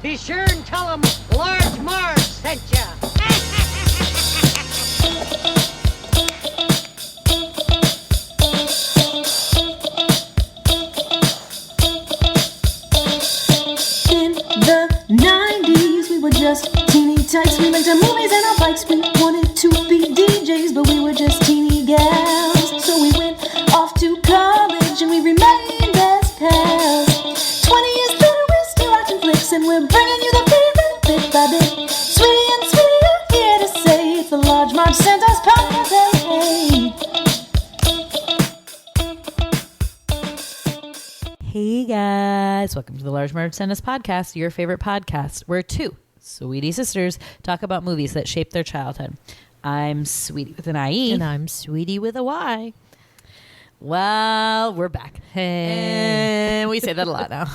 Be sure and tell them Large Marge sent ya. In the 90s, we were just teeny tykes. We went to movies and our bikes. We wanted to be DJs, but we were just teeny gals. So we went off to college and we remained best pals. 20 years later, we're still watching flicks and we're bringing you the favorite bit by bit. Sweetie and Sweetie are here to say it's the Large Marge Santa's podcast. Hey, Hey guys, welcome to the Large Marge Santa's podcast, your favorite podcast, where two sweetie sisters talk about movies that shaped their childhood. I'm Sweetie with an IE. And I'm Sweetie with a Y. Well, we're back. Hey. And we say that a lot now.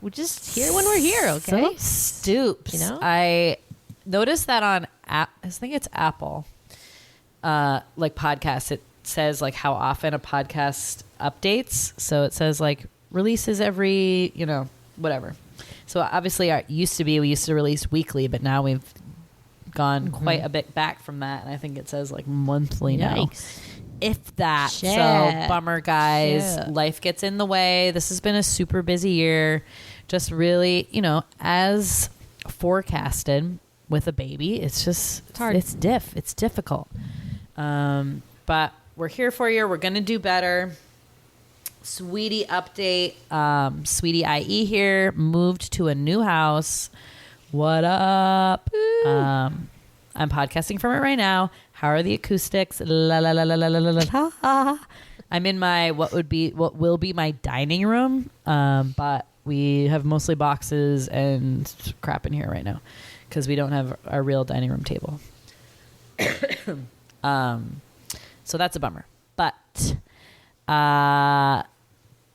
We're just here when we're here, okay? So stoops. You know? I noticed that on, I think it's Apple, like podcasts, it says like how often a podcast updates. So it says like releases every, whatever. So obviously we used to release weekly, but now we've gone quite a bit back from that. And I think it says like monthly now. If that. Shit. So bummer, guys. Shit. Life gets in the way. This has been a super busy year. Just really, as forecasted with a baby, it's hard. It's difficult. But we're here for you. We're going to do better. Sweetie update. Sweetie IE here. Moved to a new house. What up? I'm podcasting from it right now. How are the acoustics? La la la la la la la la. La. I'm in my what will be my dining room, but we have mostly boxes and crap in here right now because we don't have our real dining room table. So that's a bummer. But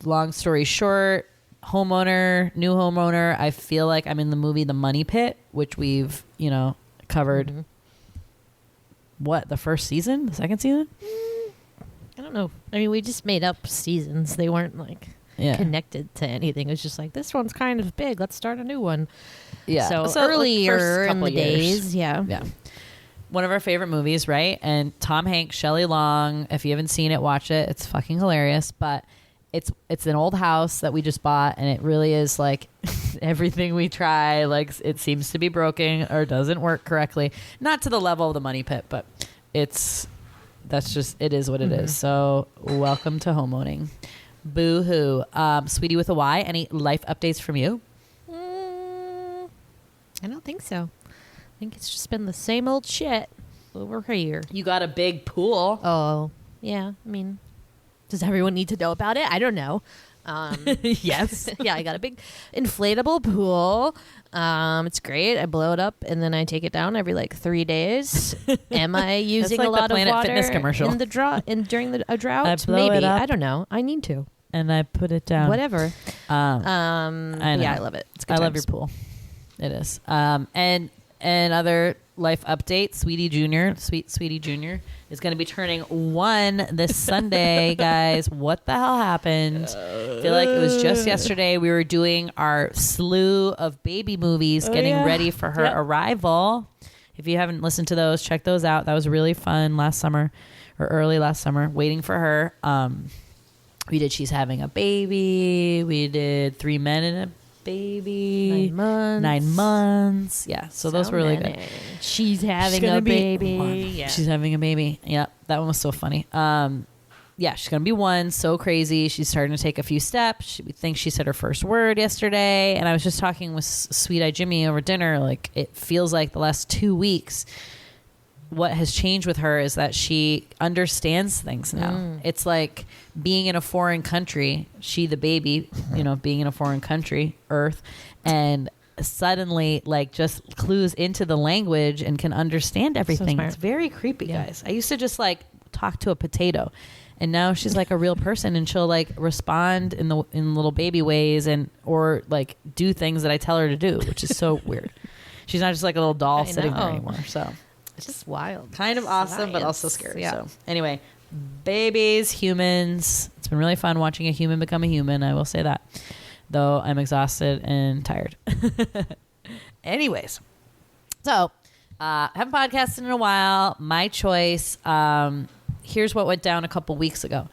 long story short, new homeowner. I feel like I'm in the movie The Money Pit, which we've covered. Mm-hmm. What, the first season? The second season? I don't know. I mean, we just made up seasons. They weren't like connected to anything. It was just like, this one's kind of big. Let's start a new one. Yeah. So like, earlier in the days. Yeah. Yeah. One of our favorite movies, right? And Tom Hanks, Shelley Long. If you haven't seen it, watch it. It's fucking hilarious. But it's an old house that we just bought, and it really is like everything we try, like it seems to be broken or doesn't work correctly. Not to the level of The Money Pit, but it is what it is. So welcome to homeowning. Boo hoo. Sweetie with a Y, any life updates from you? I don't think so. I think it's just been the same old shit over here. You got a big pool. Oh, yeah. I mean, does everyone need to know about it? I don't know. Yes. Yeah, I got a big inflatable pool. It's great. I blow it up and then I take it down every like 3 days. Am I using like a lot the of Planet water Fitness commercial. in the during a drought? I blow Maybe. it up. I don't know. I need to. And I put it down. Whatever. I know. Yeah, I love it. It's good I times. love your pool. It is. And other life updates, Sweetie Jr. is going to be turning 1 this Sunday, guys. What the hell happened? I feel like it was just yesterday. We were doing our slew of baby movies, getting ready for her arrival. If you haven't listened to those, check those out. That was really fun early last summer, waiting for her. We did She's Having a Baby. We did 3 Men and a Baby. 9 months. Yeah. So those were really good. She's having a baby. Yeah. She's having a baby. Yeah. That one was so funny. Yeah, she's going to be 1. So crazy. She's starting to take a few steps. We think she said her first word yesterday. And I was just talking with Sweet Eye Jimmy over dinner. Like, it feels like the last 2 weeks, what has changed with her is that she understands things now. It's like being in a foreign country, she the baby, being in a foreign country, Earth, and suddenly like just clues into the language and can understand everything. So it's very creepy, guys. I used to just like talk to a potato, and now she's like a real person, and she'll like respond in little baby ways or like do things that I tell her to do, which is so weird. She's not just like a little doll sitting there anymore. So it's just wild. Kind of awesome, but also scary. Yeah. So anyway, babies, humans. It's been really fun watching a human become a human. I will say that, though I'm exhausted and tired. Anyways, so haven't podcasted in a while. My choice. Here's what went down a couple weeks ago.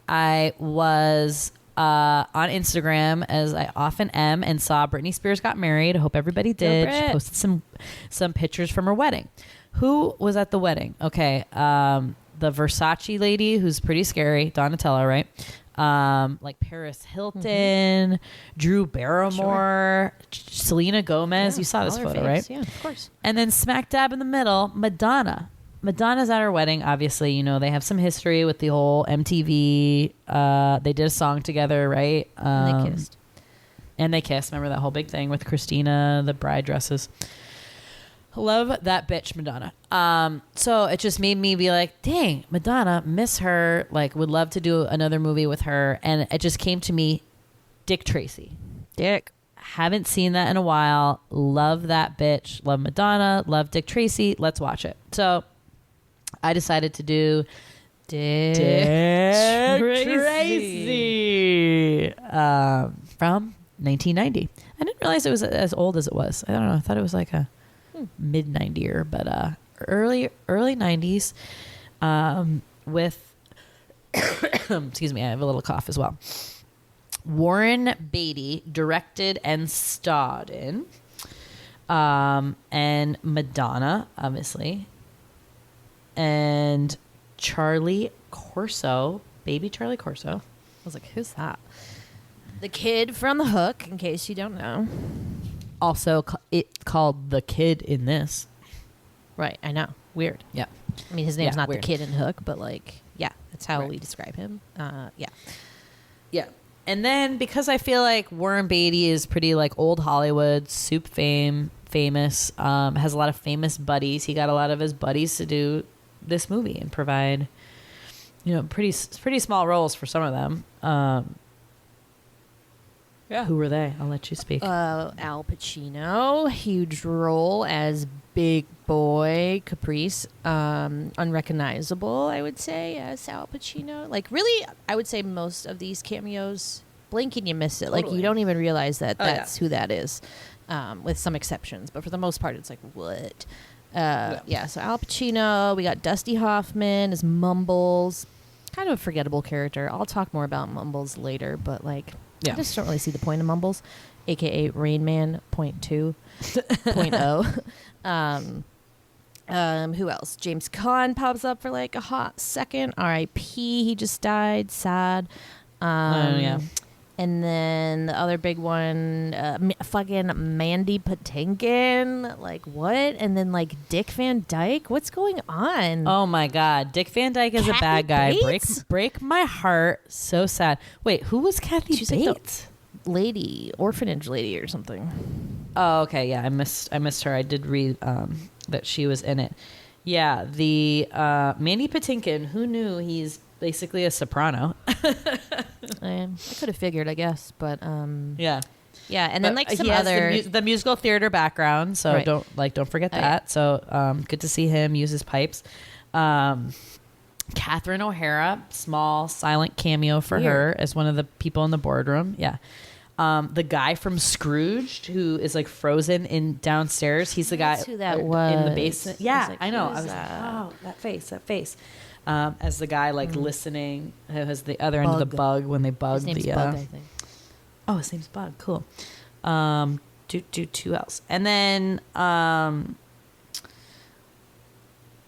I was on Instagram, as I often am, and saw Britney Spears got married. I hope everybody did. She posted some pictures from her wedding. Who was at the wedding? Okay, the Versace lady, who's pretty scary, Donatella, right? Like Paris Hilton, Drew Barrymore, Selena Gomez. Yeah, You saw this photo, right? Yeah, of course. And then smack dab in the middle, Madonna. Madonna's at her wedding. Obviously, you know, they have some history with the whole MTV. They did a song together, right? And they kissed. And they kissed. Remember that whole big thing with Christina, the bride dresses. Love that bitch, Madonna. So it just made me be like, dang, Madonna, miss her. Like, would love to do another movie with her. And it just came to me, Dick Tracy. Dick. Haven't seen that in a while. Love that bitch. Love Madonna. Love Dick Tracy. Let's watch it. So I decided to do Dick Tracy from 1990. I didn't realize it was as old as it was. I don't know. I thought it was like a mid 90er, but early 90s with excuse me, I have a little cough as well. Warren Beatty directed and starred in, and Madonna, obviously, and Charlie Corso, baby Charlie Corso. I was like, who's that? The kid from The Hook, in case you don't know. Also, it's called The Kid in this. Right, I know. Weird. Yeah. I mean, his name's not weird. The Kid in Hook, but like, yeah, that's how Right. we describe him. Yeah. Yeah. And then because I feel like Warren Beatty is pretty like old Hollywood, famous, has a lot of famous buddies. He got a lot of his buddies to do this movie and provide, you know, pretty small roles for some of them. Yeah. Who were they? I'll let you speak. Al Pacino, huge role as Big Boy Caprice. Unrecognizable, I would say, as Al Pacino. Like, really, I would say most of these cameos, blink and you miss it. Like, Totally. you don't even realize that that's who that is, with some exceptions. But for the most part, it's like, what? Yeah, so Al Pacino. We got Dusty Hoffman as Mumbles. Kind of a forgettable character. I'll talk more about Mumbles later, but, like... Yeah. I just don't really see the point of Mumbles, a.k.a. Rain Man .2.0. Who else? James Caan pops up for like a hot second. R.I.P. He just died. Sad. Yeah. And then the other big one, fucking Mandy Patinkin. Like, what? And then, like, Dick Van Dyke. What's going on? Oh, my God. Dick Van Dyke is Kathy a bad guy. Bates? Break my heart. So sad. Wait, who was Kathy She's like the Bates? lady, orphanage lady or something. Oh, okay. Yeah, I missed her. I did read that she was in it. Yeah, the Mandy Patinkin, who knew he's basically a soprano? I could have figured, I guess, but Yeah. yeah, and then like some he has other the musical theater background, so Right. don't forget Oh, that. So good to see him use his pipes. Catherine O'Hara, small silent cameo for her as one of the people in the boardroom. Yeah. The guy from Scrooged, who is like frozen in downstairs. He's the guy That's who that in the was. basement. I Yeah, was like, I know. who I is was that? like, oh, that face. As the guy like listening, who has the other end of the bug when they bug His name's the. Bug, I think. Oh, his name's Bug. Cool. Two else, and then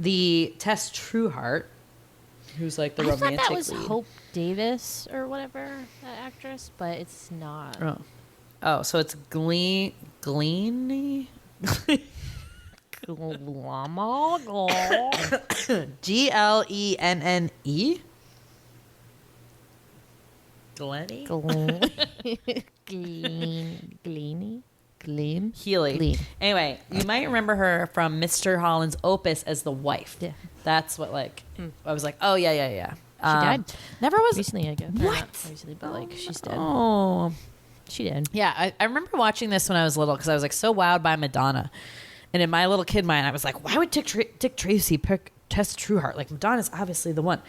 the Tess Trueheart, who's like the I romantic thought that was lead. Hope Davis or whatever, that actress, but it's not. Oh, so it's Gleeny. Glama? Glenne. Glenny? Gleam? Healy. Gleam. Anyway, you might remember her from Mr. Holland's Opus as the wife. Yeah. That's what, like, I was like, oh, yeah. She died Never was. recently, I guess. What? Not recently, but like she's dead. Oh. She did. Yeah, I remember watching this when I was little because I was, like, so wowed by Madonna. And in my little kid mind, I was like, why would Dick Tracy pick Tess Trueheart? Like, Madonna's obviously the one.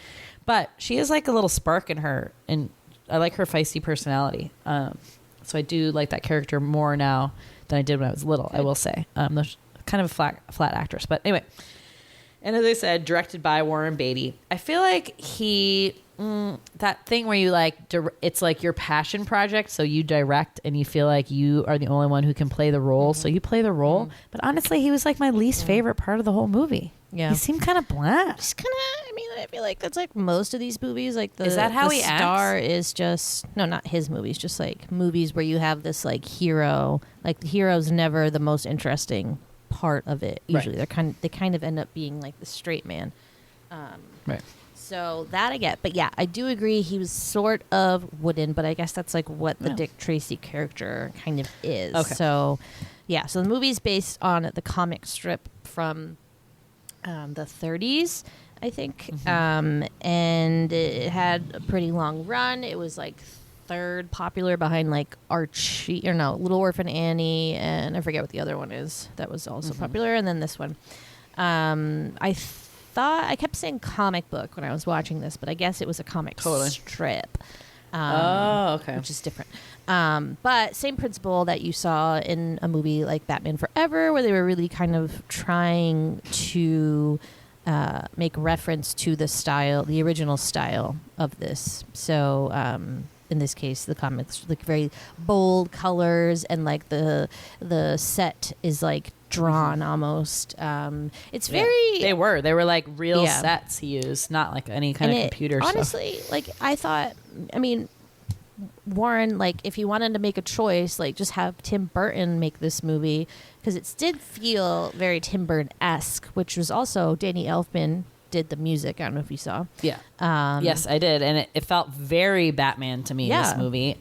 But she has, like, a little spark in her, and I like her feisty personality. So I do like that character more now than I did when I was little. I will say, kind of a flat actress, but anyway. And as I said, directed by Warren Beatty. I feel like that thing where you like, it's like your passion project. So you direct and you feel like you are the only one who can play the role. So you play the role. But honestly, he was like my least favorite part of the whole movie. Yeah. He seemed kind of bland. Just kind of, I mean, I feel like that's like most of these movies. Like is that how he star acts? is just, no, not his movies, just like movies where you have this like hero. Like the hero's never the most interesting part of it. Usually they kind of end up being like the straight man. Right. So that I get. But yeah, I do agree he was sort of wooden, but I guess that's like what the Dick Tracy character kind of is. Okay. So yeah, so the movie's based on the comic strip from the 30s, I think. And it had a pretty long run. It was like third popular behind like Archie, or no, Little Orphan Annie, and I forget what the other one is that was also popular, and then this one. I kept saying comic book when I was watching this, but I guess it was a comic strip. Okay. Which is different. But same principle that you saw in a movie like Batman Forever, where they were really kind of trying to make reference to the style, the original style of this. So in this case, the comics like very bold colors, and like the set is like drawn almost. It's very. They were like real sets he used, not like any kind of computer stuff. Honestly, like I thought. I mean, Warren, like if he wanted to make a choice, like just have Tim Burton make this movie, because it did feel very Tim Burton-esque, which was also Danny Elfman did the music. I don't know if you saw. Yeah. Yes, I did. And it felt very Batman to me, this movie.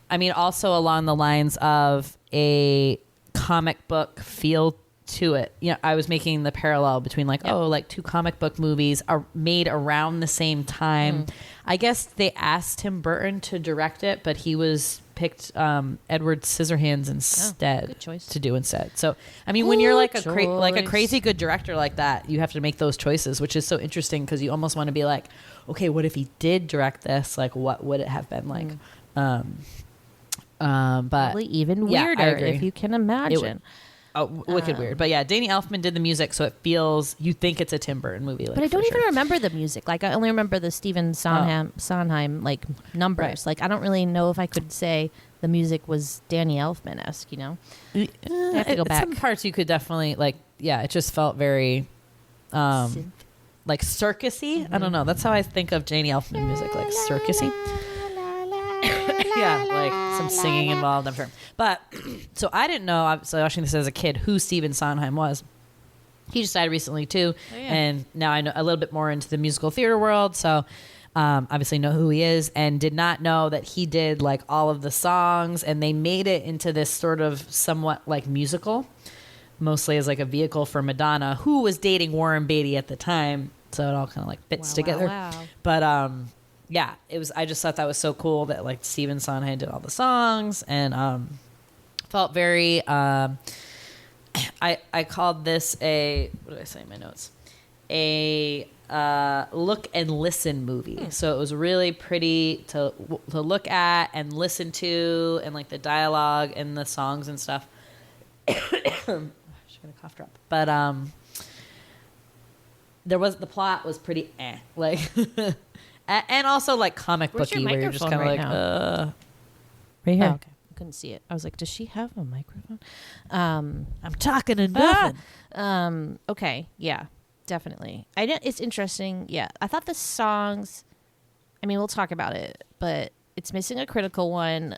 I mean, also along the lines of a comic book feel to it. You know, I was making the parallel between like, like two comic book movies are made around the same time. I guess they asked Tim Burton to direct it, but he was picked Edward Scissorhands instead to do instead. So, I mean, when you're like a crazy good director like that, you have to make those choices, which is so interesting because you almost want to be like, okay, what if he did direct this? Like, what would it have been like? But probably even weirder if you can imagine. Wicked weird. But yeah, Danny Elfman did the music, so it feels, you think it's a Tim Burton movie. Like, but I don't even remember the music. Like, I only remember the Stephen Sondheim like numbers. Right. Like, I don't really know if I could say the music was Danny Elfman-esque, you know? I have to go back. Some parts you could definitely, like, it just felt very, like, circusy. I don't know. That's how I think of Danny Elfman music, like circusy. Yeah, like some singing involved, I'm sure. But, so I didn't know, I was watching this as a kid, who Stephen Sondheim was. He just died recently, too. Oh, yeah. And now I know a little bit more into the musical theater world, so obviously know who he is, and did not know that he did, like, all of the songs, and they made it into this sort of somewhat, like, musical, mostly as, like, a vehicle for Madonna, who was dating Warren Beatty at the time, so it all kind of, like, fits together. Wow. But, yeah, it was. I just thought that was so cool that like Stephen Sondheim did all the songs, and felt very. I called this a, what did I say in my notes? A look and listen movie. So it was really pretty to look at and listen to, and like the dialogue and the songs and stuff. I should get a cough drop, but the plot was pretty like. And also like comic booky, where you're just kind of like, right here. Oh, okay. I couldn't see it. I was like, does she have a microphone? I'm talking to nothing. Okay, yeah, definitely. It's interesting. Yeah, I thought the songs. I mean, we'll talk about it, but it's missing a critical one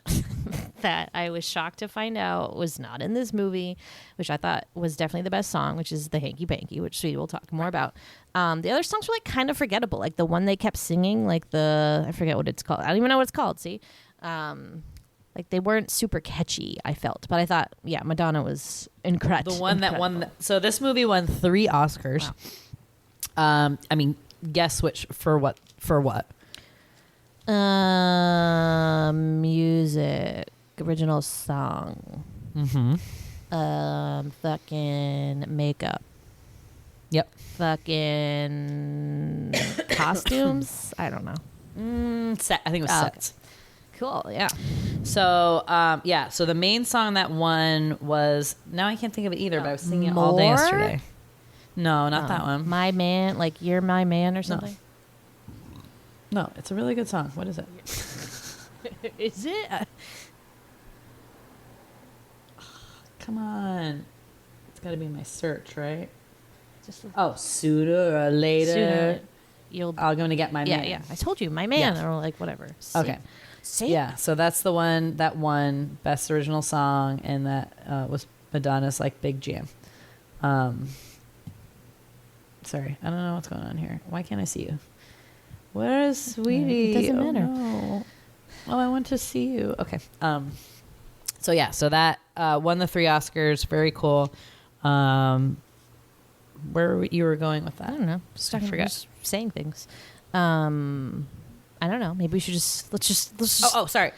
that I was shocked to find out was not in this movie, which I thought was definitely the best song, which is the Hanky Panky, which Sweetie will talk more about. The other songs were like kind of forgettable, like the one they kept singing, like I forget what it's called. I don't even know what it's called. See, like they weren't super catchy, I felt, but I thought, Madonna was incredible. The one that won. So this movie won 3 Oscars. Wow. I mean, guess which for what? Music, original song. Fucking makeup. Yep. Fucking costumes. I don't know. Set. I think it was sets. Cool. Yeah. So, so the main song that won was, now I can't think of it either, but I was singing it all day More? yesterday. No, not that one. My Man, like You're My Man or something? No, it's a really good song. What is it? Is it? Come on. It's got to be my search, right? Just Sooner or later. I'm going to get my man. Yeah. I told you, My Man, Yeah. or like whatever. Okay. See? Yeah, so that's the one that won Best Original Song, and that was Madonna's like Big Jam. Sorry, I don't know what's going on here. Why can't I see you? Where is Sweetie? It doesn't matter. No. Oh, I want to see you. Okay. So that won the 3 Oscars. Very cool. Where you were going with that? I don't know. I forgot. Just saying things. I don't know. Maybe we should let's just. Sorry.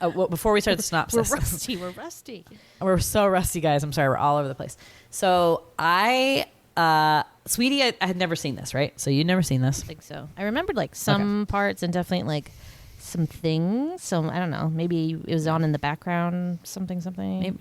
Before we start the synopsis. We're rusty. We're so rusty, guys. I'm sorry. We're all over the place. So Sweetie, I had never seen this, right? So you'd never seen this. I think so. I remembered like some parts and definitely like some things. So I don't know. Maybe it was on in the background. Something. Maybe.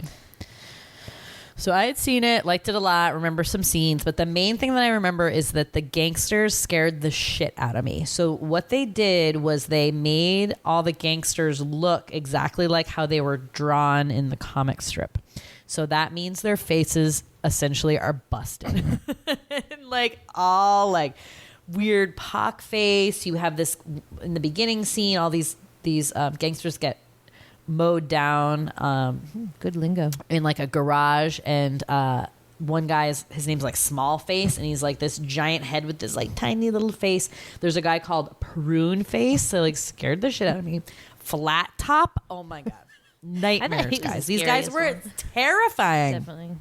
So I had seen it, liked it a lot, remember some scenes, but the main thing that I remember is that the gangsters scared the shit out of me. So what they did was they made all the gangsters look exactly like how they were drawn in the comic strip. So that means their faces essentially are busted. And like all like weird pock face. You have this in the beginning scene, all these gangsters get mowed down Good lingo. in like a garage, and one guy his name's like Small Face, and he's like this giant head with this like tiny little face. There's a guy called Prune Face that like scared the shit out of me. Flat Top, oh my god, nightmares, guys. These guys were terrifying. Definitely.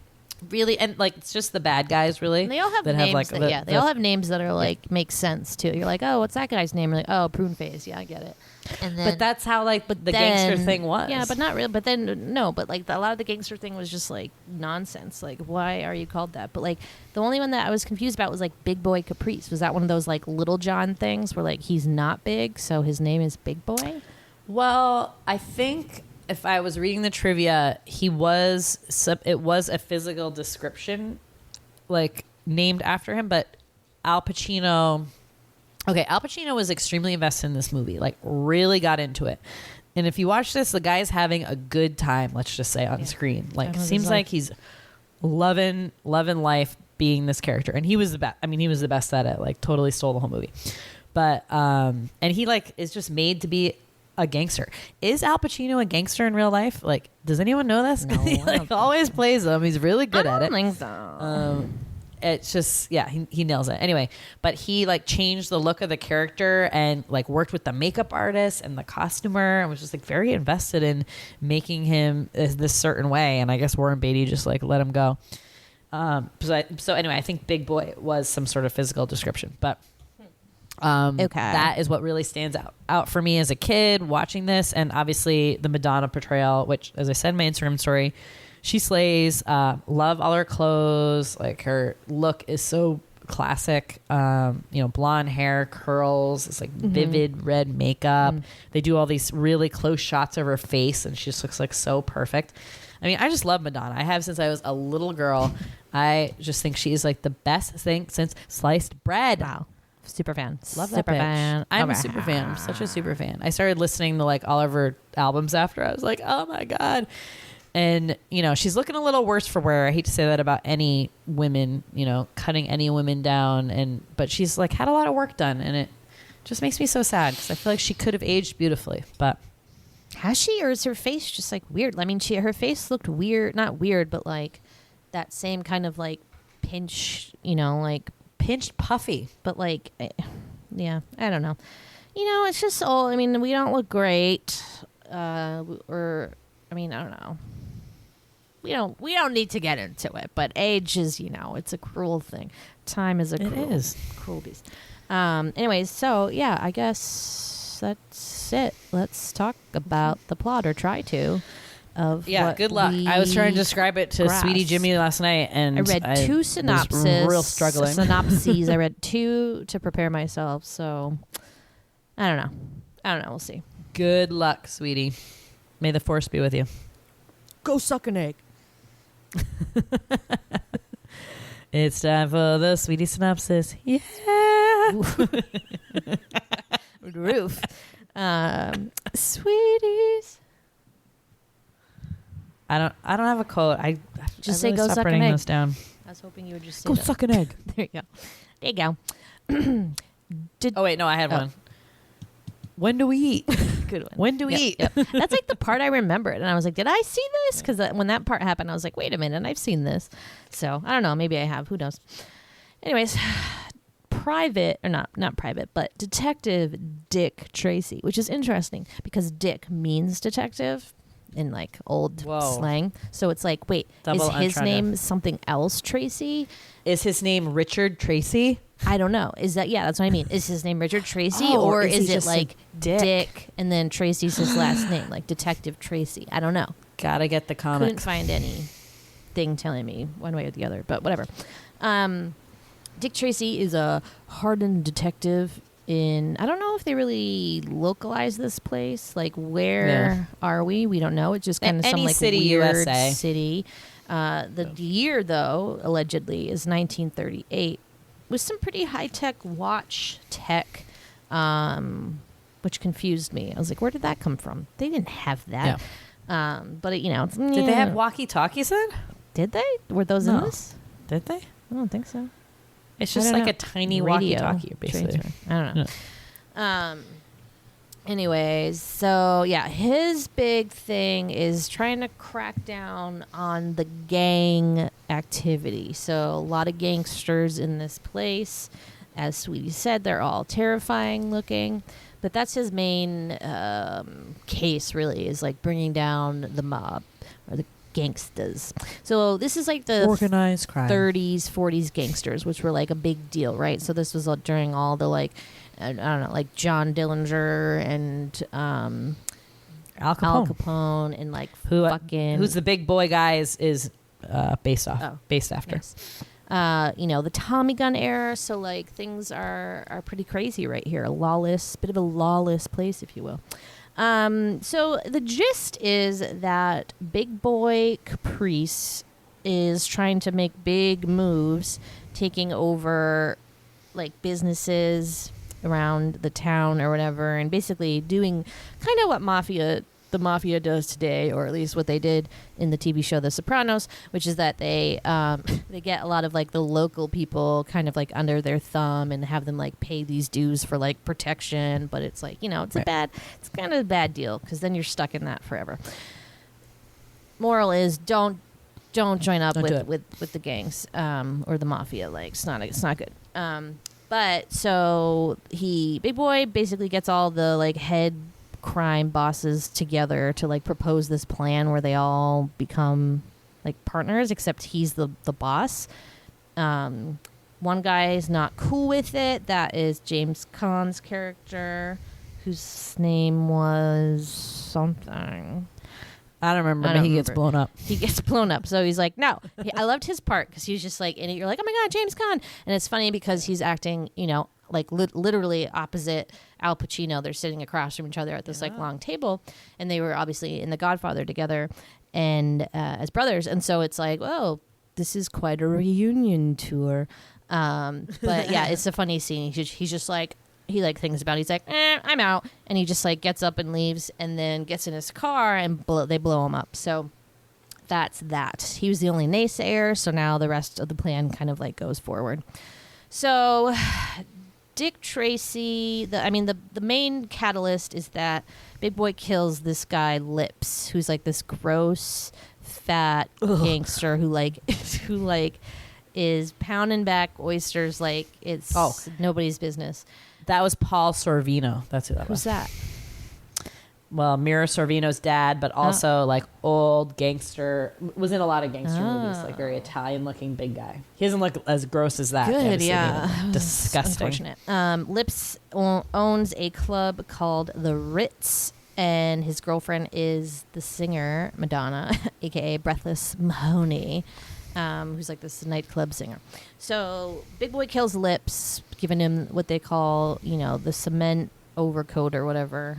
Really, and like it's just the bad guys, really. And they all have that names. Have, like, they all have names that are like make sense too. You're like, oh, what's that guy's name? You're like, oh, Prune Face. Yeah, I get it. And then, but that's how like the gangster thing was. Yeah, but not really. But then no, but like a lot of the gangster thing was just like nonsense. Like, why are you called that? But like the only one that I was confused about was like Big Boy Caprice. Was that one of those like Little John things where like he's not big, so his name is Big Boy? Well, I think if I was reading the trivia, it was a physical description, like named after him. But Al Pacino was extremely invested in this movie, like really got into it. And if you watch this, the guy's having a good time, let's just say, on screen. Like, seems like he's loving life being this character. And he was the best. I mean, he was the best at it, like totally stole the whole movie. But, and he like is just made to be a gangster. Is Al Pacino a gangster in real life? Like, does anyone know this? No, he like always plays them. He's really good at it. I don't think so. It's just, yeah, he nails it. Anyway, but he like changed the look of the character and like worked with the makeup artist and the costumer and was just like very invested in making him this certain way. And I guess Warren Beatty just like let him go. So anyway, I think Big Boy was some sort of physical description, but that is what really stands out for me as a kid watching this. And obviously the Madonna portrayal, which, as I said in my Instagram story, she slays. Love all her clothes. Like, her look is so classic. Blonde hair, curls. It's like vivid red makeup. They do all these really close shots of her face, and she just looks like so perfect. I mean, I just love Madonna. I have since I was a little girl. I just think she is like the best thing since sliced bread. Wow. Super fan. Love that super bitch. fan. I'm a super fan. I'm such a super fan. I started listening to like all of her albums after. I was like, oh my God. And, she's looking a little worse for wear. I hate to say that about any women, cutting any women down. But she's like had a lot of work done, and it just makes me so sad because I feel like she could have aged beautifully. But has she, or is her face just like weird? I mean, her face looked weird, not weird, but like that same kind of like pinch, like pinched puffy. But like, yeah, I don't know. It's just all. I mean, we don't look great, I don't know. We don't need to get into it, but age is, it's a cruel thing. Time is cruel beast. Anyways, so yeah, I guess that's it. Let's talk about the plot, or try to. Good luck. I was trying to describe it to Sweetie Jimmy last night, and I read 2 synopses. Real struggling. Synopses. I read 2 to prepare myself, so I don't know. We'll see. Good luck, sweetie. May the force be with you. Go suck an egg. It's time for the sweetie synopsis. Yeah. Roof. Sweeties. I don't have a quote. I Just I say really go stopped suck an writing egg. this down. I was hoping you would just say Go that. suck an egg. There you go. There you go. Oh wait, no, I had one. When do we eat? Good one. When do we eat? Yep. That's like the part I remembered. And I was like, did I see this? Because when that part happened, I was like, wait a minute, I've seen this. So I don't know. Maybe I have. Who knows? Anyways, not private, but Detective Dick Tracy, which is interesting because Dick means detective in like old slang. So it's like, wait, Double is his entendre. name something else, Tracy? Is his name Richard Tracy? I don't know. Is that, yeah, that's what I mean. Is his name Richard Tracy or or is he is it just like a Dick? and then Tracy's his last name, like Detective Tracy? I don't know. Gotta get the Couldn't comics. find anything telling me one way or the other, but whatever. Dick Tracy is a hardened detective in, I don't know if they really localize this place. Like, where are we? We don't know. It's just kind of some Any like city, weird USA. city. The year, though, allegedly, is 1938 with some pretty high-tech watch tech, which confused me. I was like, where did that come from? They didn't have that. Yeah. But, it's... Did they have walkie-talkies then? Did they? Were those in No. this? Did they? I don't think so. It's I just don't like know. a tiny Radio walkie-talkie, basically. transfer. I don't know. Anyways, so yeah, his big thing is trying to crack down on the gang activity. So a lot of gangsters in this place. As Sweetie said, they're all terrifying looking. But that's his main case, really, is like bringing down the mob or the gangsters. So this is like the Organized crime. 30s, 40s gangsters, which were like a big deal, right? So this was during all the like, I don't know, like John Dillinger and Al Capone. Al Capone and like Who's the big boy guy is based after. Yes. The Tommy gun era. So like things are pretty crazy right here. Bit of a lawless place, if you will. So the gist is that Big Boy Caprice is trying to make big moves, taking over like businesses around the town or whatever, and basically doing kind of what the mafia does today, or at least what they did in the TV show The Sopranos, which is that they get a lot of like the local people kind of like under their thumb and have them like pay these dues for like protection, but it's like, it's it's kind of a bad deal because then you're stuck in that forever. Moral is don't join up with the gangs or the mafia. Like it's not good. But so Big Boy basically gets all the like head crime bosses together to like propose this plan where they all become like partners, except he's the boss. One guy is not cool with it. That is James Caan's character, whose name was something. I don't remember, but he gets blown up. He gets blown up. So he's like, no. I loved his part because he's just like, and you're like, oh my God, James Caan. And it's funny because he's acting, like literally opposite Al Pacino. They're sitting across from each other at this like long table. And they were obviously in The Godfather together and as brothers. And so it's like, oh, this is quite a reunion tour. But yeah, it's a funny scene. He's just like, he like thinks about it. He's like, I'm out. And he just like gets up and leaves and then gets in his car and they blow him up. So that's that. He was the only naysayer. So now the rest of the plan kind of like goes forward. So Dick Tracy, the main catalyst is that Big Boy kills this guy Lips, who's like this gross, fat gangster who is pounding back oysters like it's nobody's business. That was Paul Sorvino. That's who that was. Who's that? Well, Mira Sorvino's dad, but also like old gangster. Was in a lot of gangster movies. Like very Italian-looking big guy. He doesn't look as gross as that. Good, yeah. Disgusting. Unfortunate. Lips owns a club called the Ritz, and his girlfriend is the singer Madonna, aka Breathless Mahoney, who's like this nightclub singer. So Big Boy kills Lips, giving him what they call, the cement overcoat or whatever.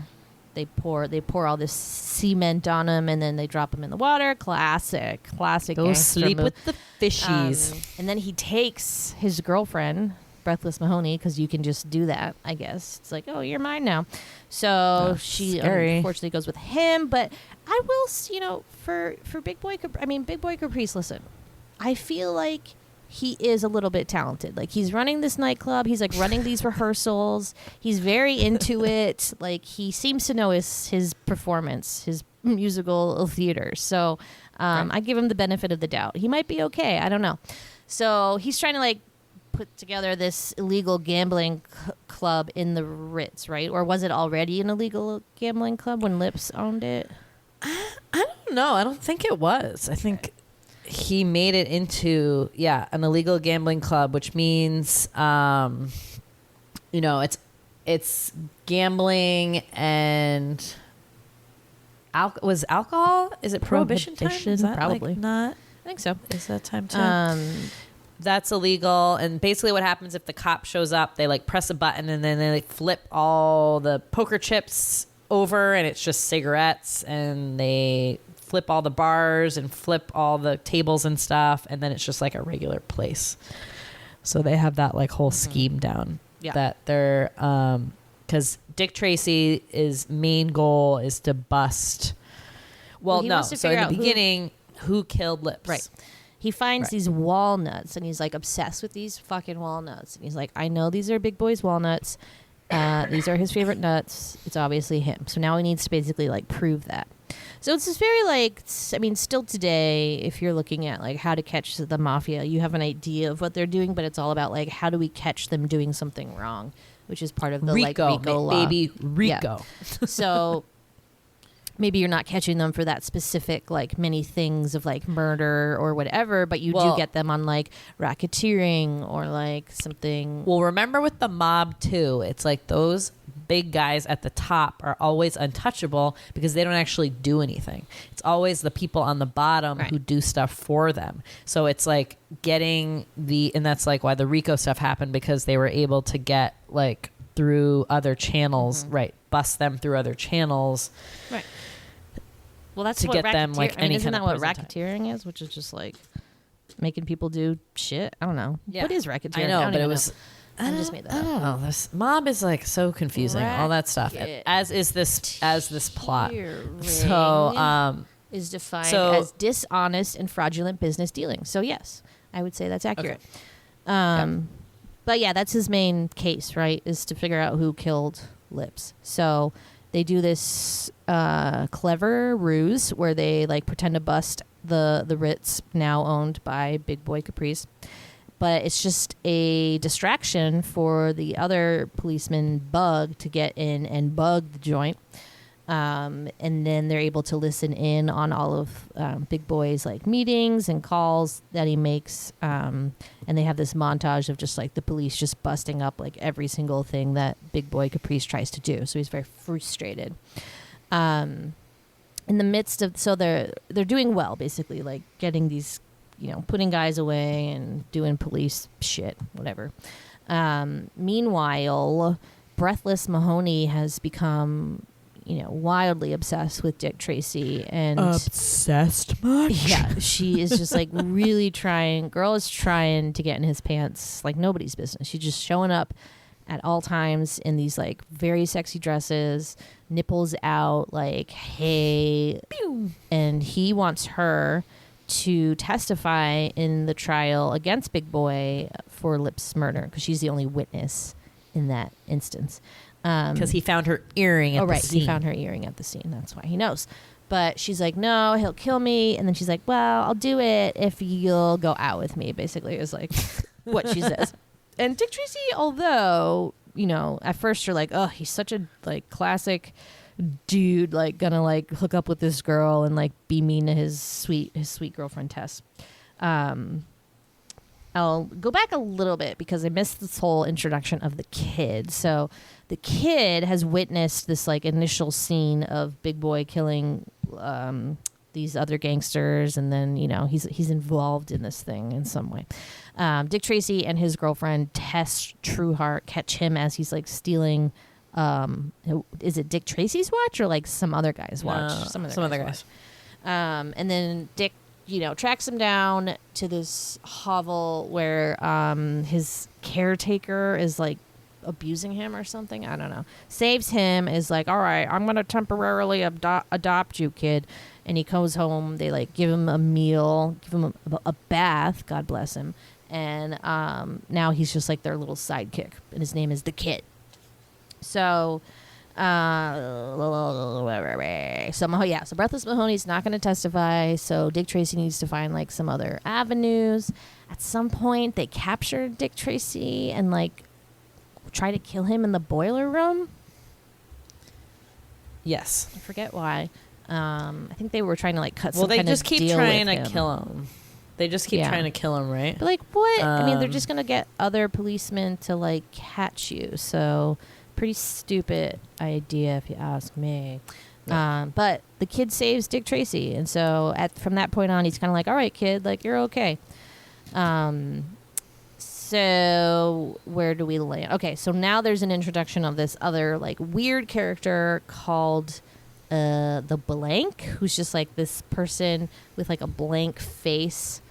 they pour all this cement on him, and then they drop him in the water. Classic Go gangster sleep move. with the fishies. And then he takes his girlfriend, Breathless Mahoney, because you can just do that, I guess. It's like, oh, you're mine now. So she unfortunately goes with him. But I will, for Big Boy Caprice, listen, I feel like he is a little bit talented. Like, he's running this nightclub. He's like running these rehearsals. He's very into it. Like, he seems to know his performance, his musical theater. So I give him the benefit of the doubt. He might be okay. I don't know. So he's trying to like put together this illegal gambling club in the Ritz, right? Or was it already an illegal gambling club when Lips owned it? I don't know. I don't think it was. I think he made it into an illegal gambling club, which means it's gambling and was alcohol? Is it prohibition time? Is that probably not? I think so. Is that time too? That's illegal. And basically what happens if the cop shows up, they like press a button and then they like flip all the poker chips over and it's just cigarettes, and they flip all the bars and flip all the tables and stuff, and then it's just like a regular place. So they have that like whole scheme down. Yeah. That they're because Dick Tracy's main goal is to bust. So in the beginning, who killed Lips? Right. He finds these walnuts, and he's like obsessed with these fucking walnuts. And he's like, I know these are Big Boy's walnuts. These are his favorite nuts. It's obviously him. So now he needs to basically like prove that. So it's just very like, still today, if you're looking at like how to catch the mafia, you have an idea of what they're doing, but it's all about like, how do we catch them doing something wrong, which is part of the Rico law. Baby Rico. Yeah. So maybe you're not catching them for that specific like many things of like murder or whatever, but you do get them on like racketeering or like something. Well, remember with the mob too, it's like those big guys at the top are always untouchable because they don't actually do anything. It's always the people on the bottom who do stuff for them. So it's like and that's like why the Rico stuff happened, because they were able to get like through other channels, bust them through other channels. Right. Well, that's to what get them like any isn't kind that of what racketeering is, which is just like making people do shit? I don't know. Yeah. What is racketeering? I know, but it was. I just made that up. I don't know. This mob is like so confusing. All that stuff, as is this plot. So is defined as dishonest and fraudulent business dealing. So yes, I would say that's accurate. Okay. But yeah, that's his main case, right? Is to figure out who killed Lips. So they do this clever ruse where they like pretend to bust the Ritz, now owned by Big Boy Caprice. But it's just a distraction for the other policeman, Bug, to get in and bug the joint. And then they're able to listen in on all of Big Boy's like meetings and calls that he makes. And they have this montage of just like the police just busting up like every single thing that Big Boy Caprice tries to do. So he's very frustrated. In the midst of, so they're doing well, basically, like getting these, putting guys away and doing police shit, whatever. Meanwhile, Breathless Mahoney has become, wildly obsessed with Dick Tracy. And obsessed much? Yeah, she is just like really trying. Girl is trying to get in his pants like nobody's business. She's just showing up at all times in these like very sexy dresses, nipples out, like, hey. Pew! And he wants her to testify in the trial against Big Boy for Lips' murder, because she's the only witness in that instance. Because he found her earring at the scene. He found her earring at the scene. That's why he knows. But she's like, no, he'll kill me. And then she's like, well, I'll do it if you'll go out with me, basically, is like what she says. And Dick Tracy, although, at first you're like, oh, he's such a like classic dude, like gonna like hook up with this girl and like be mean to his sweet girlfriend Tess. I'll go back a little bit because I missed this whole introduction of the kid. So the kid has witnessed this like initial scene of Big Boy killing these other gangsters, and then he's involved in this thing in some way. Dick Tracy and his girlfriend Tess Trueheart catch him as he's like stealing is it Dick Tracy's watch or like some other guy's watch? Some other guys. And then Dick, tracks him down to this hovel where his caretaker is like abusing him or something. I don't know. Saves him, is like, all right, I'm going to temporarily adopt you, kid. And he goes home. They like give him a meal, give him a bath. God bless him. And now he's just like their little sidekick. And his name is the Kid. So, so Breathless Mahoney's not going to testify. So Dick Tracy needs to find like some other avenues. At some point, they capture Dick Tracy and like try to kill him in the boiler room. Yes. I forget why. I think they were trying to like cut. Well, some they kind just of keep deal trying with to him. kill him. They just keep trying to kill him, right? But like, what? I mean, they're just gonna get other policemen to like catch you. So, pretty stupid idea, if you ask me. Yeah. But the Kid saves Dick Tracy, and so from that point on, he's kind of like, "All right, kid, like you're okay." So where do we land? Okay, so now there's an introduction of this other like weird character called the Blank, who's just like this person with like a blank face.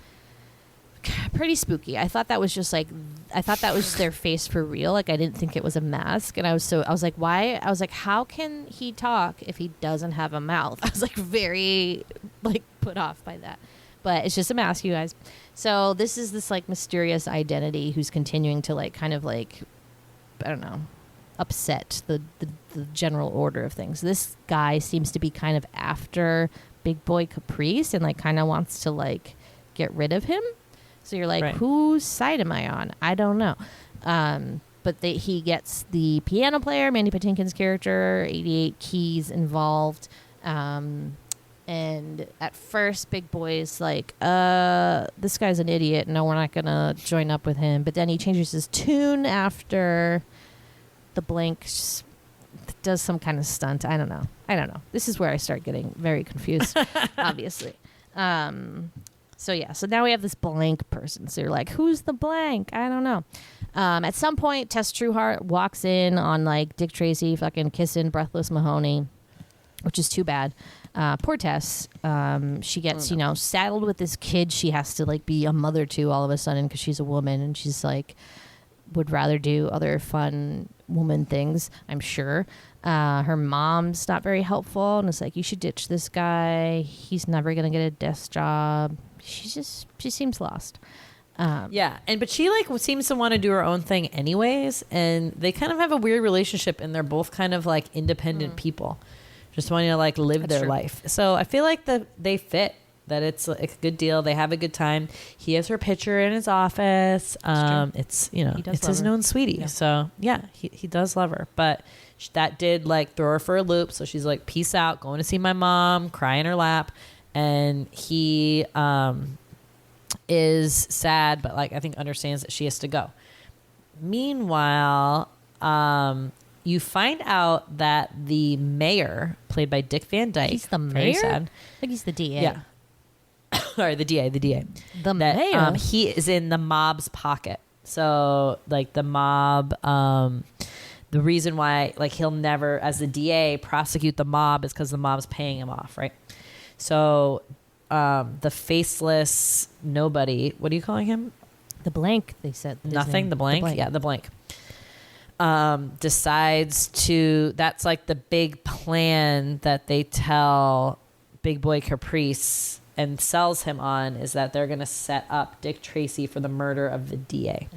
Pretty spooky. I thought that was just their face for real. Like I didn't think it was a mask, and I was like, why? I was like, how can he talk if he doesn't have a mouth? I was like very like put off by that. But it's just a mask, you guys. So this is this like mysterious identity who's continuing to like kind of like, I don't know, upset the general order of things. This guy seems to be kind of after Big Boy Caprice and like kind of wants to like get rid of him. So you're like, whose side am I on? I don't know. But he gets the piano player, Mandy Patinkin's character, 88 Keys involved. And at first, Big Boy's like, this guy's an idiot. No, we're not going to join up with him. But then he changes his tune after the Blank does some kind of stunt. I don't know. This is where I start getting very confused, obviously. So now we have this Blank person. So you're like, who's the Blank? I don't know. At some point, Tess Trueheart walks in on like Dick Tracy fucking kissing Breathless Mahoney, which is too bad. Poor Tess. She gets, saddled with this kid she has to like be a mother to all of a sudden because she's a woman, and she's like would rather do other fun woman things, I'm sure. Her mom's not very helpful and it's like, you should ditch this guy. He's never going to get a desk job. She seems lost. But she like seems to want to do her own thing anyways, and they kind of have a weird relationship, and they're both kind of like independent people just wanting to like live their life. So I feel like they fit, that it's like a good deal. They have a good time. He has her picture in his office. It's it's his known sweetie. Yeah. So he does love her, but that did like throw her for a loop. So she's like, peace out, going to see my mom, cry in her lap. And he is sad, but like I think understands that she has to go. Meanwhile, you find out that the mayor, played by Dick Van Dyke, he's the very mayor. sad. I think he's the DA. Yeah. Sorry, the DA. The mayor. He is in the mob's pocket. So like the mob. The reason why like he'll never, as the DA, prosecute the mob is because the mob's paying him off, right? So the faceless nobody, what are you calling him? The Blank, they said. Nothing, the Blank? Yeah, the Blank. Decides to, that's like the big plan that they tell Big Boy Caprice and sells him on, is that they're going to set up Dick Tracy for the murder of the DA.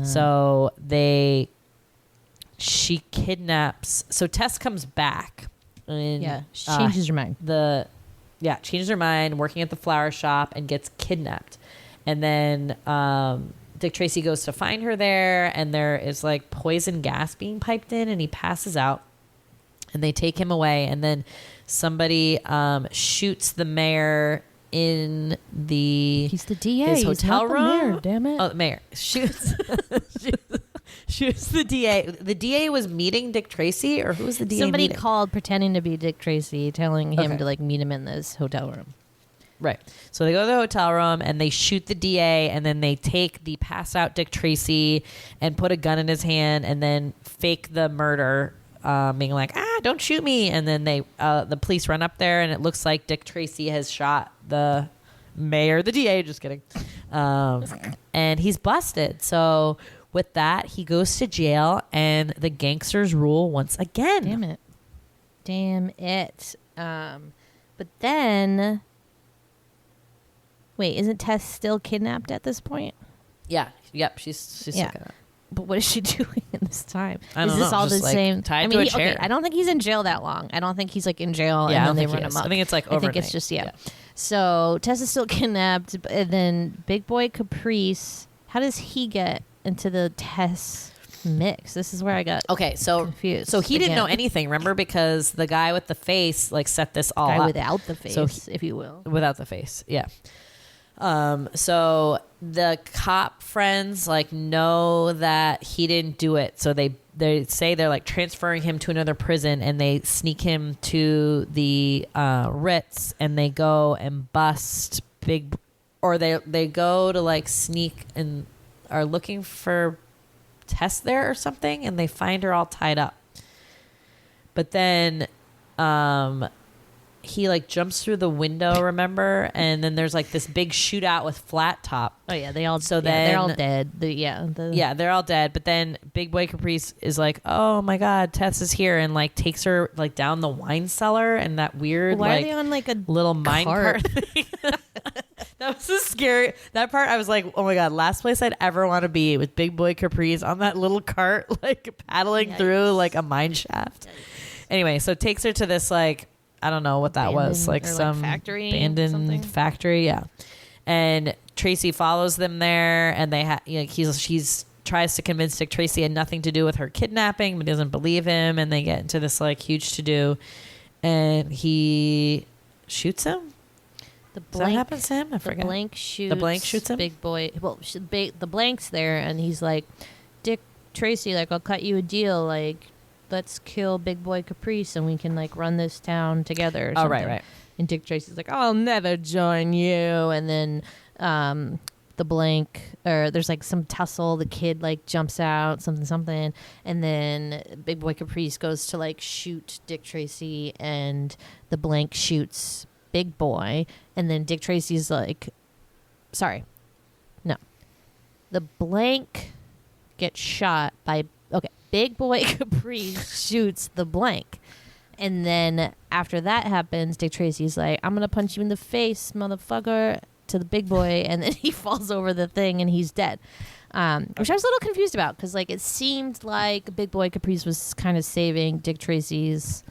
So she kidnaps, so Tess comes back. And, she changes her mind. Changes her mind, working at the flower shop, and gets kidnapped. And then Dick Tracy goes to find her there, and there is like poison gas being piped in, and he passes out. And they take him away, and then somebody shoots the mayor in he's the DA. His hotel room. The mayor, damn it! Oh, the mayor shoots the DA. The DA was meeting Dick Tracy, or who was the DA? Somebody meeting? called pretending to be Dick Tracy, telling him to like meet him in this hotel room. Right. So they go to the hotel room and they shoot the DA, and then they take the passed out Dick Tracy and put a gun in his hand and then fake the murder being like, don't shoot me. And then the police run up there, and it looks like Dick Tracy has shot the mayor, the DA, just kidding. And he's busted. So with that, he goes to jail, and the gangsters rule once again. Damn it. But then, wait, isn't Tess still kidnapped at this point? Yeah. Yep. She's still kidnapped. But what is she doing in this time? I don't is this know, all the just, like, same? tied to a chair. Okay, I don't think he's in jail that long. I don't think he's like in jail and then they run him up. I think it's like overnight. I think it's just So Tess is still kidnapped, and then Big Boy Caprice. How does he get into the Tess mix? This is where I got confused. So he didn't know anything, remember, because the guy with the face like set this all up. Without the face, if you will. Without the face, yeah. So the cop friends like know that he didn't do it, so they say they're like transferring him to another prison, and they sneak him to the Ritz, and they go and bust they go to like sneak and are looking for Tess there or something, and they find her all tied up. But then he like jumps through the window, remember? And then there's like this big shootout with Flat Top. Oh yeah, they're all dead. They're all dead. But then Big Boy Caprice is like, oh my God, Tess is here, and like takes her like down the wine cellar, and that weird Why are they on like a little mine cart thing? That was so scary. That part, I was like, oh my God, last place I'd ever want to be with Big Boy Caprice on that little cart, like paddling through like a mine shaft. Anyway, so takes her to this like, I don't know what that was, like some factory, abandoned factory, yeah. And Tracy follows them there, and she's tries to convince Dick Tracy had nothing to do with her kidnapping, but doesn't believe him, and they get into this like huge to do, and he shoots him. Does that happen to him? I forget. The blank shoots him. Big Boy. Well, the blank's there, and he's like, Dick Tracy, like, I'll cut you a deal, like, let's kill Big Boy Caprice and we can like run this town together. Oh, right. And Dick Tracy's like, I'll never join you. And then the blank, or there's like some tussle. The kid like jumps out, something. And then Big Boy Caprice goes to like shoot Dick Tracy, and the blank shoots Big Boy. And then Dick Tracy's like, sorry, no. The blank gets shot by, Big Boy Caprice shoots the blank. And then after that happens, Dick Tracy's like, I'm going to punch you in the face, motherfucker, to the big boy. And then he falls over the thing and he's dead. Which I was a little confused about, because like it seemed like Big Boy Caprice was kind of saving Dick Tracy's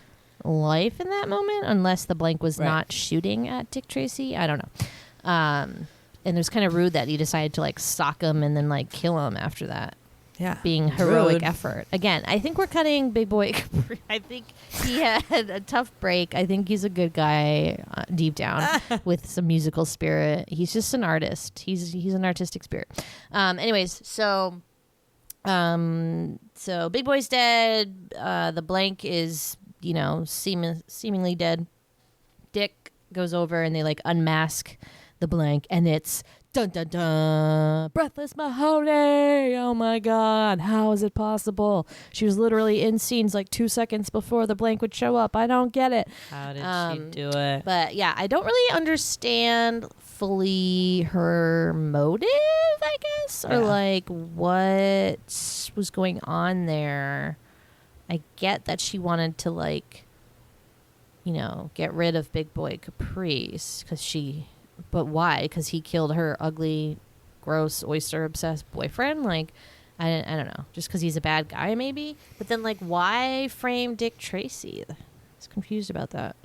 life in that moment, unless the blank was not shooting at Dick Tracy. I don't know. And it was kind of rude that he decided to like sock him and then like kill him after that. Yeah, being heroic effort. Again, I think we're cutting Big Boy. I think he had a tough break. I think he's a good guy deep down with some musical spirit. He's just an artist. He's an artistic spirit. Anyways, so Big Boy's dead. The blank is seemingly dead. Dick goes over and they like unmask the blank, and it's dun dun dun, Breathless Mahoney. Oh my God, how is it possible? She was literally in scenes like 2 seconds before the blank would show up. I don't get it. How did she do it? But yeah, I don't really understand fully her motive, I guess, or like what was going on there. I get that she wanted to like, get rid of Big Boy Caprice but why? Because he killed her ugly, gross, oyster-obsessed boyfriend? Like, I don't know. Just because he's a bad guy, maybe? But then, like, why frame Dick Tracy? I was confused about that.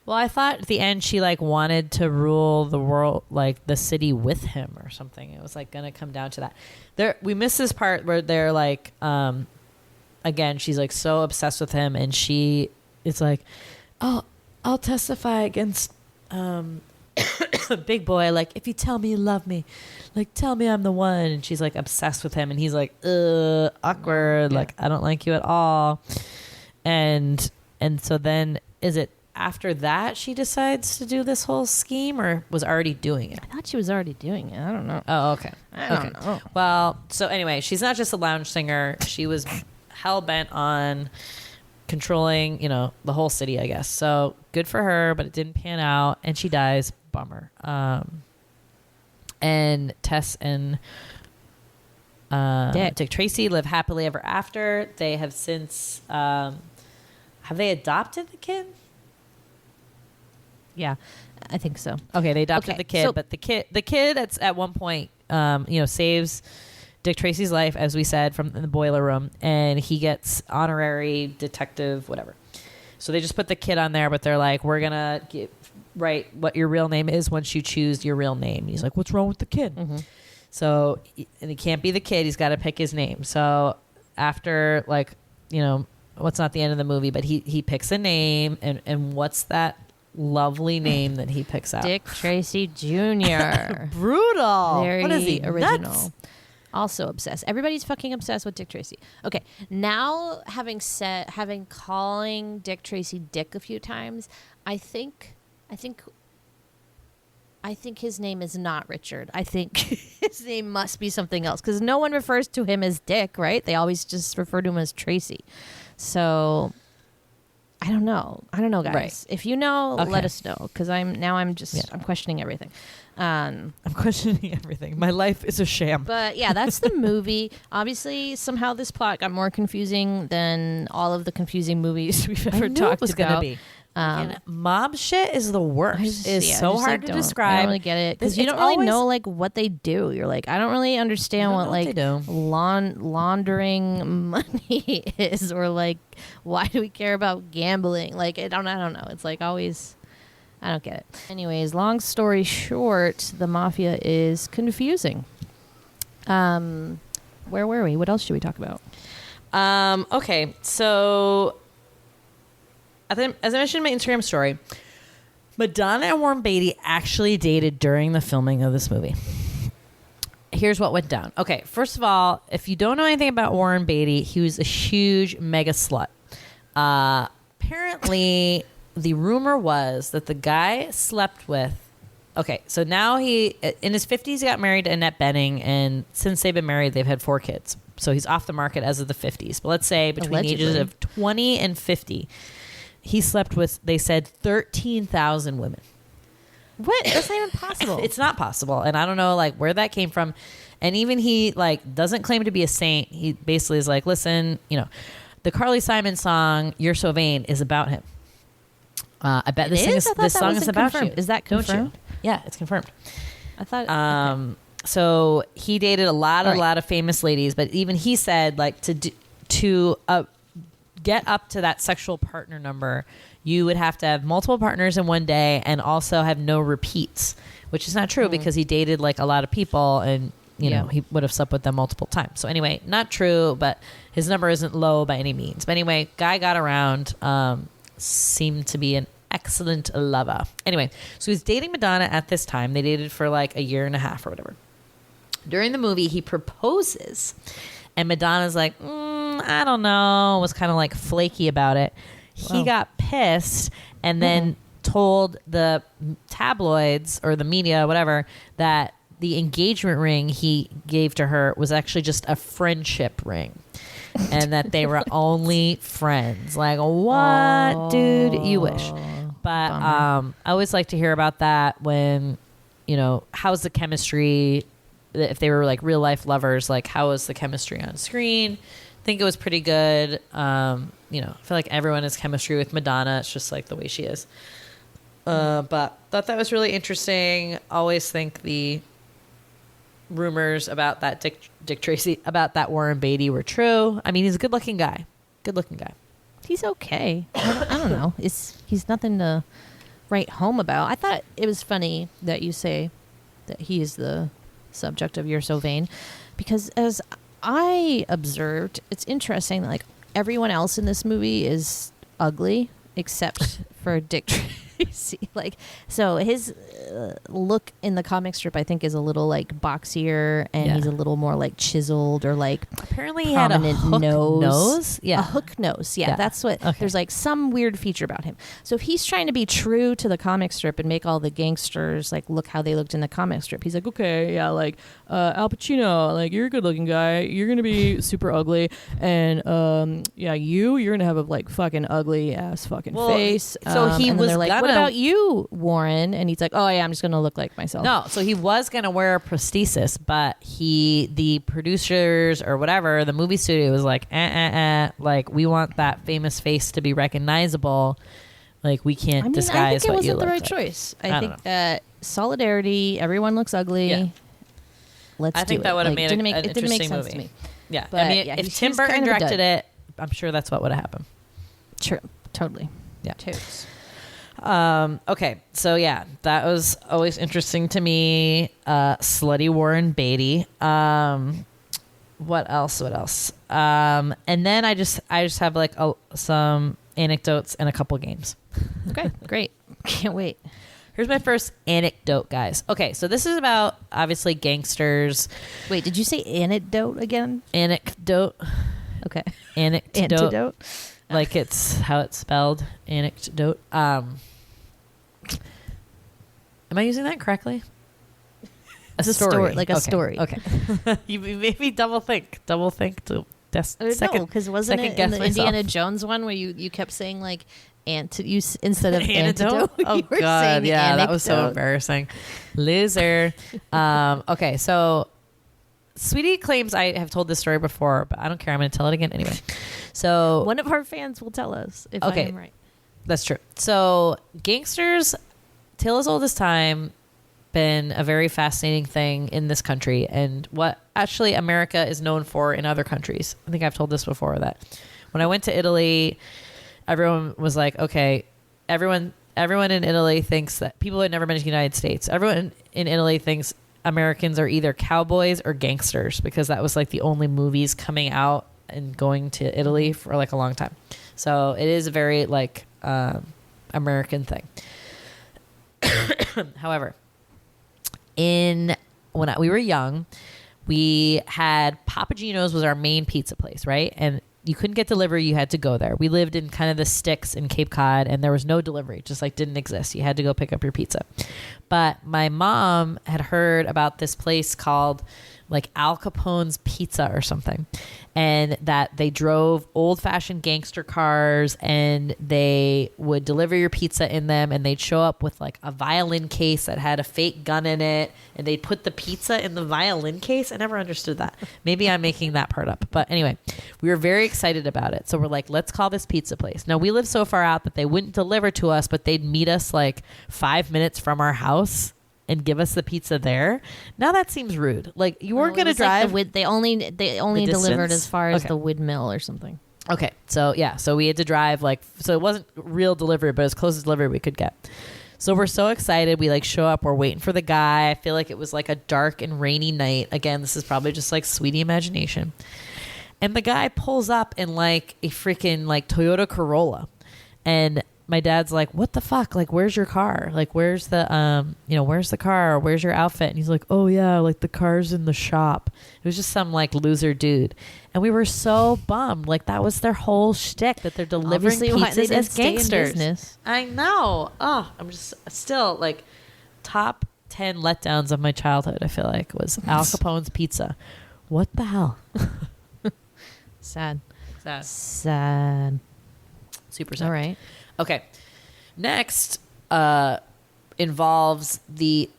Well, I thought at the end she, like, wanted to rule the world, like, the city with him or something. It was, like, going to come down to that. We missed this part where they're, like, again, she's, like, so obsessed with him, and she is like, oh, I'll testify against... Big Boy, like, if you tell me you love me, like, tell me I'm the one. And she's like obsessed with him, and he's like, awkward, like, I don't like you at all. And so then is it after that she decides to do this whole scheme, or was already doing it? I thought she was already doing it. I don't know. Oh, okay. I don't know. Well, so anyway, she's not just a lounge singer. She was hell bent on controlling, the whole city, I guess. So good for her, but it didn't pan out, and she dies. Bummer. And Tess and Dick Tracy live happily ever after. They have since have they adopted the kid? Yeah, I think so. Okay, they adopted the kid, but the kid at one point saves Dick Tracy's life, as we said, from the boiler room, and he gets honorary detective, whatever. So they just put the kid on there, but they're like, we're gonna write what your real name is once you choose your real name. He's like, what's wrong with the kid? Mm-hmm. So, and he can't be the kid. He's got to pick his name. So after, what's not the end of the movie, but he picks a name, and what's that lovely name that he picks out? Dick Tracy Jr. Brutal. Very what is he, original. Nuts? Also obsessed. Everybody's fucking obsessed with Dick Tracy. Okay, now having calling Dick Tracy Dick a few times, I think his name is not Richard. I think his name must be something else, because no one refers to him as Dick, right? They always just refer to him as Tracy. So I don't know, guys. Right. If you know, let us know, because I'm questioning everything. I'm questioning everything. My life is a sham. But yeah, that's the movie. Obviously, somehow this plot got more confusing than all of the confusing movies we've ever talked about. Gonna be. Mob shit is the worst. It's so hard to describe. I don't really get it, because you don't really know what they do. You're like, I don't really understand what laundering money is, or why do we care about gambling? I don't know. It's always, I don't get it. Anyways, long story short, the mafia is confusing. Where were we? What else should we talk about? Okay, so as I mentioned in my Instagram story, Madonna and Warren Beatty actually dated during the filming of this movie. Here's what went down. Okay, first of all, if you don't know anything about Warren Beatty, he was a huge mega slut. Apparently, the rumor was that the guy slept with... Okay, so now in his 50s, he got married to Annette Bening, and since they've been married, they've had 4 kids. So he's off the market as of the 50s. But let's say between the ages of 20 and 50... he slept with, they said, 13,000 women. What? That's not even possible. It's not possible. And I don't know, where that came from. And even he, doesn't claim to be a saint. He basically is like, listen, the Carly Simon song, You're So Vain, is about him. I bet this song is about you. Is that confirmed? Yeah, it's confirmed. I thought... Okay. So he dated a lot of famous ladies, but even he said, to get up to that sexual partner number, you would have to have multiple partners in one day and also have no repeats, which is not true because he dated a lot of people, and he would have slept with them multiple times. So anyway, not true, but his number isn't low by any means. But anyway, guy got around, seemed to be an excellent lover. Anyway, so he's dating Madonna at this time. They dated for a year and a half or whatever. During the movie, he proposes, and Madonna's like, I don't know, was kind of flaky about it. He got pissed and then told the tabloids or the media, whatever, that the engagement ring he gave to her was actually just a friendship ring. And that they were only friends. What, dude? You wish. But I always like to hear about that when, how's the chemistry? If they were real life lovers, how was the chemistry on screen? I think it was pretty good. I feel like everyone has chemistry with Madonna. It's just the way she is. But thought that was really interesting. Always think the rumors about that Dick Tracy, about that Warren Beatty were true. I mean, he's a good looking guy. He's okay. I don't know. He's nothing to write home about. I thought it was funny that you say that he is the subject of You're So Vain, because as I observed, it's interesting that everyone else in this movie is ugly except for Dick Tracy. Like, so his look in the comic strip, I think, is a little like boxier, and he's a little more like chiseled or like apparently he had a prominent hook nose. a hook nose. Yeah, that's what. Okay. There's like some weird feature about him. So if he's trying to be true to the comic strip and make all the gangsters like look how they looked in the comic strip, he's like, okay, yeah, like Al Pacino, like you're a good looking guy, you're gonna be super ugly, and yeah, you're gonna have a like fucking ugly ass fucking face. So he and then was they're like, gonna, what about you, Warren? And he's like, oh yeah, I'm just gonna look like myself. No, so he was gonna wear a prosthesis, but the producers or whatever, the movie studio was like, like we want that famous face to be recognizable. Like we can't disguise what you look like. I think it wasn't the right choice. I don't think know. that solidarity, everyone looks ugly. Yeah. Let's I think do that it. would have Like, made it an didn't make interesting sense movie. to me. Yeah, But, I mean, yeah, if he's Tim Burton kind of a directed dud. it, I'm sure that's what would have happened. True, totally. Yeah. Totes. Okay, so yeah, that was always interesting to me. Slutty Warren Beatty. What else? And then I just have like some anecdotes and a couple games. Okay, great. Can't wait. Here's my first anecdote, guys. Okay, so this is about obviously gangsters. Wait, did you say anecdote again? Anecdote. Okay. Anecdote. Antidote? Like it's how it's spelled. Anecdote. Am I using that correctly? A story. Like a story. Okay. You made me double think to No, because wasn't second it guess in the myself. Indiana Jones one where you kept saying like instead of Antidote? antidote? You Oh were god, saying yeah, that was so anecdote. embarrassing. Loser. Okay, so Sweetie claims I have told this story before, but I don't care. I'm going to tell it again anyway. So One of our fans will tell us if Okay. I am right. that's true. So gangsters, till as old as time, been a very fascinating thing in this country, and what actually America is known for in other countries. I think I've told this before, that when I went to Italy, everyone was like, okay, everyone in Italy thinks that people who had never been to the United States, everyone in Italy thinks Americans are either cowboys or gangsters, because that was like the only movies coming out and going to Italy for like a long time. So it is a very like American thing. However, when we were young, we had Papagino's was our main pizza place, right? And you couldn't get delivery, you had to go there. We lived in kind of the sticks in Cape Cod, and there was no delivery, just like didn't exist. You had to go pick up your pizza. But my mom had heard about this place called like Al Capone's Pizza or something, and that they drove old-fashioned gangster cars, and they would deliver your pizza in them, and they'd show up with like a violin case that had a fake gun in it, and they'd put the pizza in the violin case. I never understood that. Maybe I'm making that part up, but anyway, we were very excited about it. So we're like, let's call this pizza place. Now we live so far out that they wouldn't deliver to us, but they'd meet us like 5 minutes from our house and give us the pizza there. Now that seems rude. Like you weren't going to drive. Like they only delivered distance? as far as Okay. the windmill or something. Okay, so yeah, so we had to drive like, so it wasn't real delivery, but as close as delivery we could get. So we're so excited. We like show up. We're waiting for the guy. I feel like it was like a dark and rainy night. Again, this is probably just like sweetie imagination. And the guy pulls up in like a freaking like Toyota Corolla, and my dad's like, what the fuck? Like, where's your car? Like, where's the, where's the car? Where's your outfit? And he's like, oh yeah, like the car's in the shop. It was just some like loser dude. And we were so bummed. Like that was their whole shtick, that they're delivering Obviously, why they pizzas didn't as stay in gangsters. business. I know. Oh, I'm just still like top 10 letdowns of my childhood. I feel like was Al Capone's Pizza. What the hell? Sad. Sad. Super sad. All right. Okay. Next involves the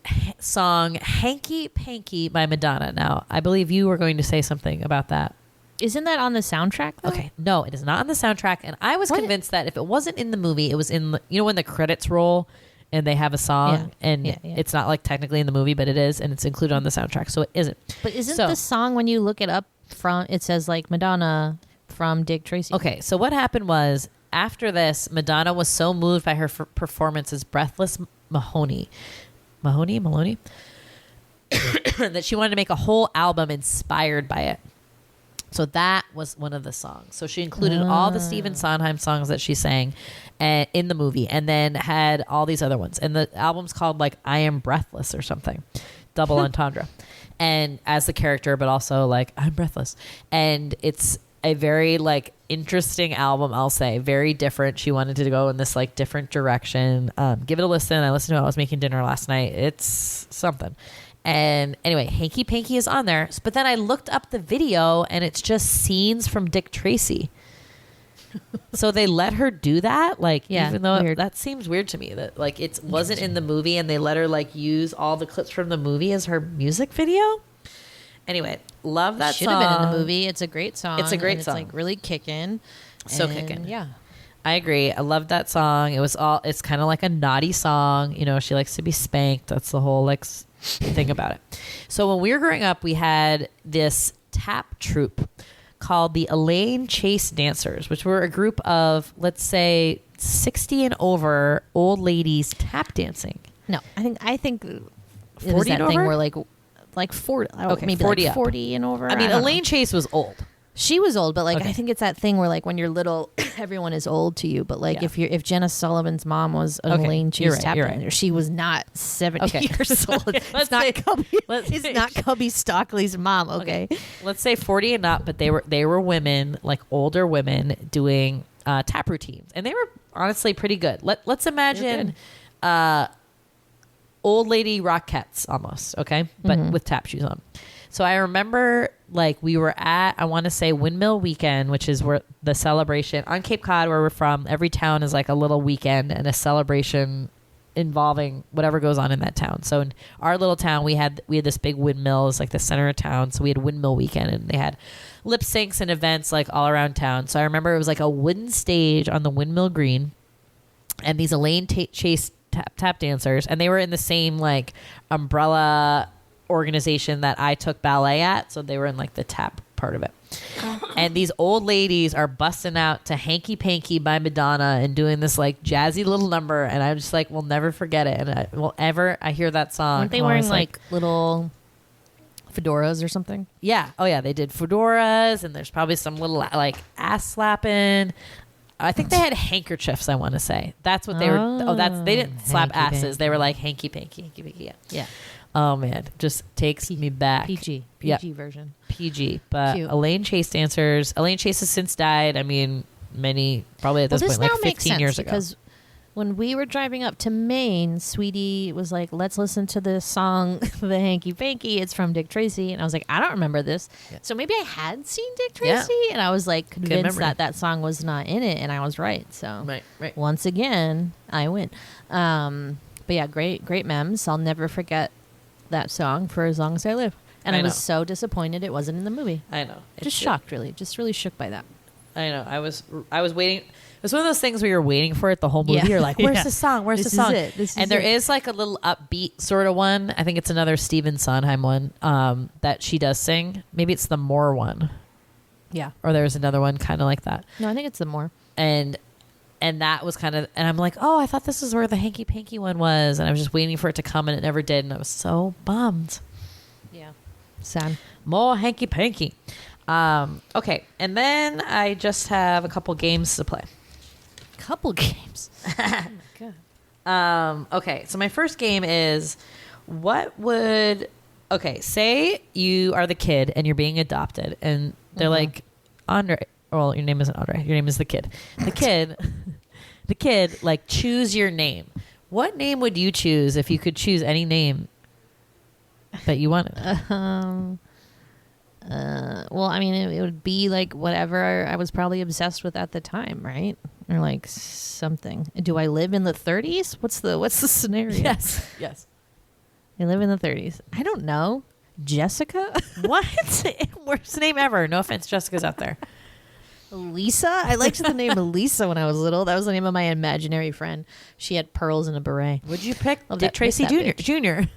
song Hanky Panky by Madonna. Now, I believe you were going to say something about that. Isn't that on the soundtrack, though? Okay. No, it is not on the soundtrack. And I was convinced that if it wasn't in the movie, it was in, when the credits roll and they have a song and it's not like technically in the movie, but it is, and it's included on the soundtrack. So it isn't. But isn't the song, when you look it up, it says like Madonna from Dick Tracy? Okay. So what happened was, after this, Madonna was so moved by her performance as Breathless Mahoney, that she wanted to make a whole album inspired by it. So that was one of the songs. So she included all the Stephen Sondheim songs that she sang in the movie, and then had all these other ones. And the album's called like I Am Breathless or something. Double entendre. And as the character, but also like I'm breathless. And it's a very like interesting album, I'll say. Very different. She wanted to go in this like different direction. Give it a listen. I listened to it. I was making dinner last night. It's something. And anyway, Hanky Panky is on there. But then I looked up the video and it's just scenes from Dick Tracy. So they let her do that? Like, even though that seems weird to me that like it wasn't in the movie and they let her like use all the clips from the movie as her music video. Anyway, love that song. Should have been in the movie. It's a great song. It's a great song. It's like really kicking. So kicking. Yeah. I agree. I love that song. It's kind of like a naughty song. You know, she likes to be spanked. That's the whole like thing about it. So when we were growing up, we had this tap troupe called the Elaine Chase Dancers, which were a group of, let's say, 60 and over old ladies tap dancing. No, I think 40 it was that and thing over? where like 40, Okay, maybe 40 like up. 40 and over. I mean, don't Elaine know. Chase was old. She was old, but like Okay. I think it's that thing where like when you're little, everyone is old to you. But like Yeah. if Jenna Sullivan's mom was an Okay, Elaine you're Chase right, tap you're dancer, right. she was not 70 Okay. years old. Let's It's say- not Cubby. let's It's say- not Cubby Stockley's mom. Okay. Let's say 40 and up, but they were women, like older women doing tap routines, and they were honestly pretty good. Let's imagine old lady Rockettes almost, okay, but with tap shoes on. So I remember like we were at, I want to say Windmill Weekend, which is where the celebration on Cape Cod where we're from. Every town is like a little weekend and a celebration involving whatever goes on in that town. So in our little town, we had this big windmill, it's like the center of town. So we had Windmill Weekend, and they had lip syncs and events like all around town. So I remember it was like a wooden stage on the Windmill Green, and these Elaine Chase tap dancers, and they were in the same like umbrella organization that I took ballet at. So they were in like the tap part of it. And these old ladies are busting out to Hanky Panky by Madonna and doing this like jazzy little number, and I'm just like, we'll never forget it. And I hear that song, Weren't they I'm wearing always like little fedoras or something? yeah, oh yeah, they did fedoras, and there's probably some little like ass slapping. I think they had handkerchiefs, I want to say. That's what they were. They didn't slap Hanky asses. panky. They were like hanky panky, hanky panky. Yeah. Yeah. Oh man, just takes me back. PG Yeah. version. PG. But Cute. Elaine Chase dancers. Elaine Chase has since died. I mean, probably at this point, like now 15 years ago. because when we were driving up to Maine, Sweetie was like, let's listen to the song, The Hanky Panky. It's from Dick Tracy. And I was like, I don't remember this. Yeah. So maybe I had seen Dick Yeah. Tracy. And I was like convinced memory. that song was not in it. And I was right. So Right. once again, I win. But yeah, great memes. I'll never forget that song for as long as I live. And I I was know. so disappointed it wasn't in the movie. I know. Just shocked, really. Just really shook by that. I know. I was waiting. It was one of those things where you're waiting for it the whole movie. Yeah. You're like, where's Yeah. the song? Where's This the is song? it. This is and there it. is like a little upbeat sort of one. I think it's another Stephen Sondheim one that she does sing. Maybe it's the More one. Yeah. Or there's another one kind of like that. No, I think it's the More. And that was kind of, and I'm like, oh, I thought this is where the Hanky Panky one was. And I was just waiting for it to come, and it never did. And I was so bummed. Yeah. Sad. More Hanky Panky. Okay. And then I just have a couple games to play. Couple games. Oh my God. Okay. So my first game is say you are the kid and you're being adopted, and they're like, Andre, well, your name isn't Andre. Your name is the kid. The kid, like, choose your name. What name would you choose if you could choose any name that you wanted? Well, I mean, it would be like whatever I was probably obsessed with at the time, right? Or like something. Do I live in the 30s? What's the scenario? Yes. I live in the 30s. I don't know. Jessica? What? Worst name ever. No offense, Jessica's out there. Lisa? I liked the name Lisa when I was little. That was the name of my imaginary friend. She had pearls and a beret. Would you pick Love Dick that- miss Tracy that bitch. Jr.?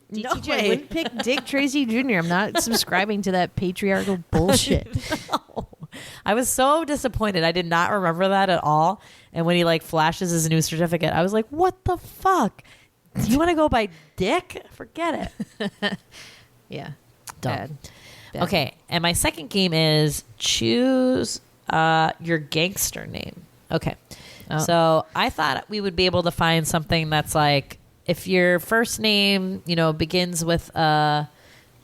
No, DTJ. I wouldn't pick Dick Tracy Jr. I'm not subscribing to that patriarchal bullshit. No. I was so disappointed. I did not remember that at all. And when he like flashes his new certificate, I was like, what the fuck? Do you want to go by Dick? Forget it. Yeah. dumb. Bad. Okay, and my second game is choose your gangster name. Okay. Oh. So I thought we would be able to find something that's like, if your first name, begins with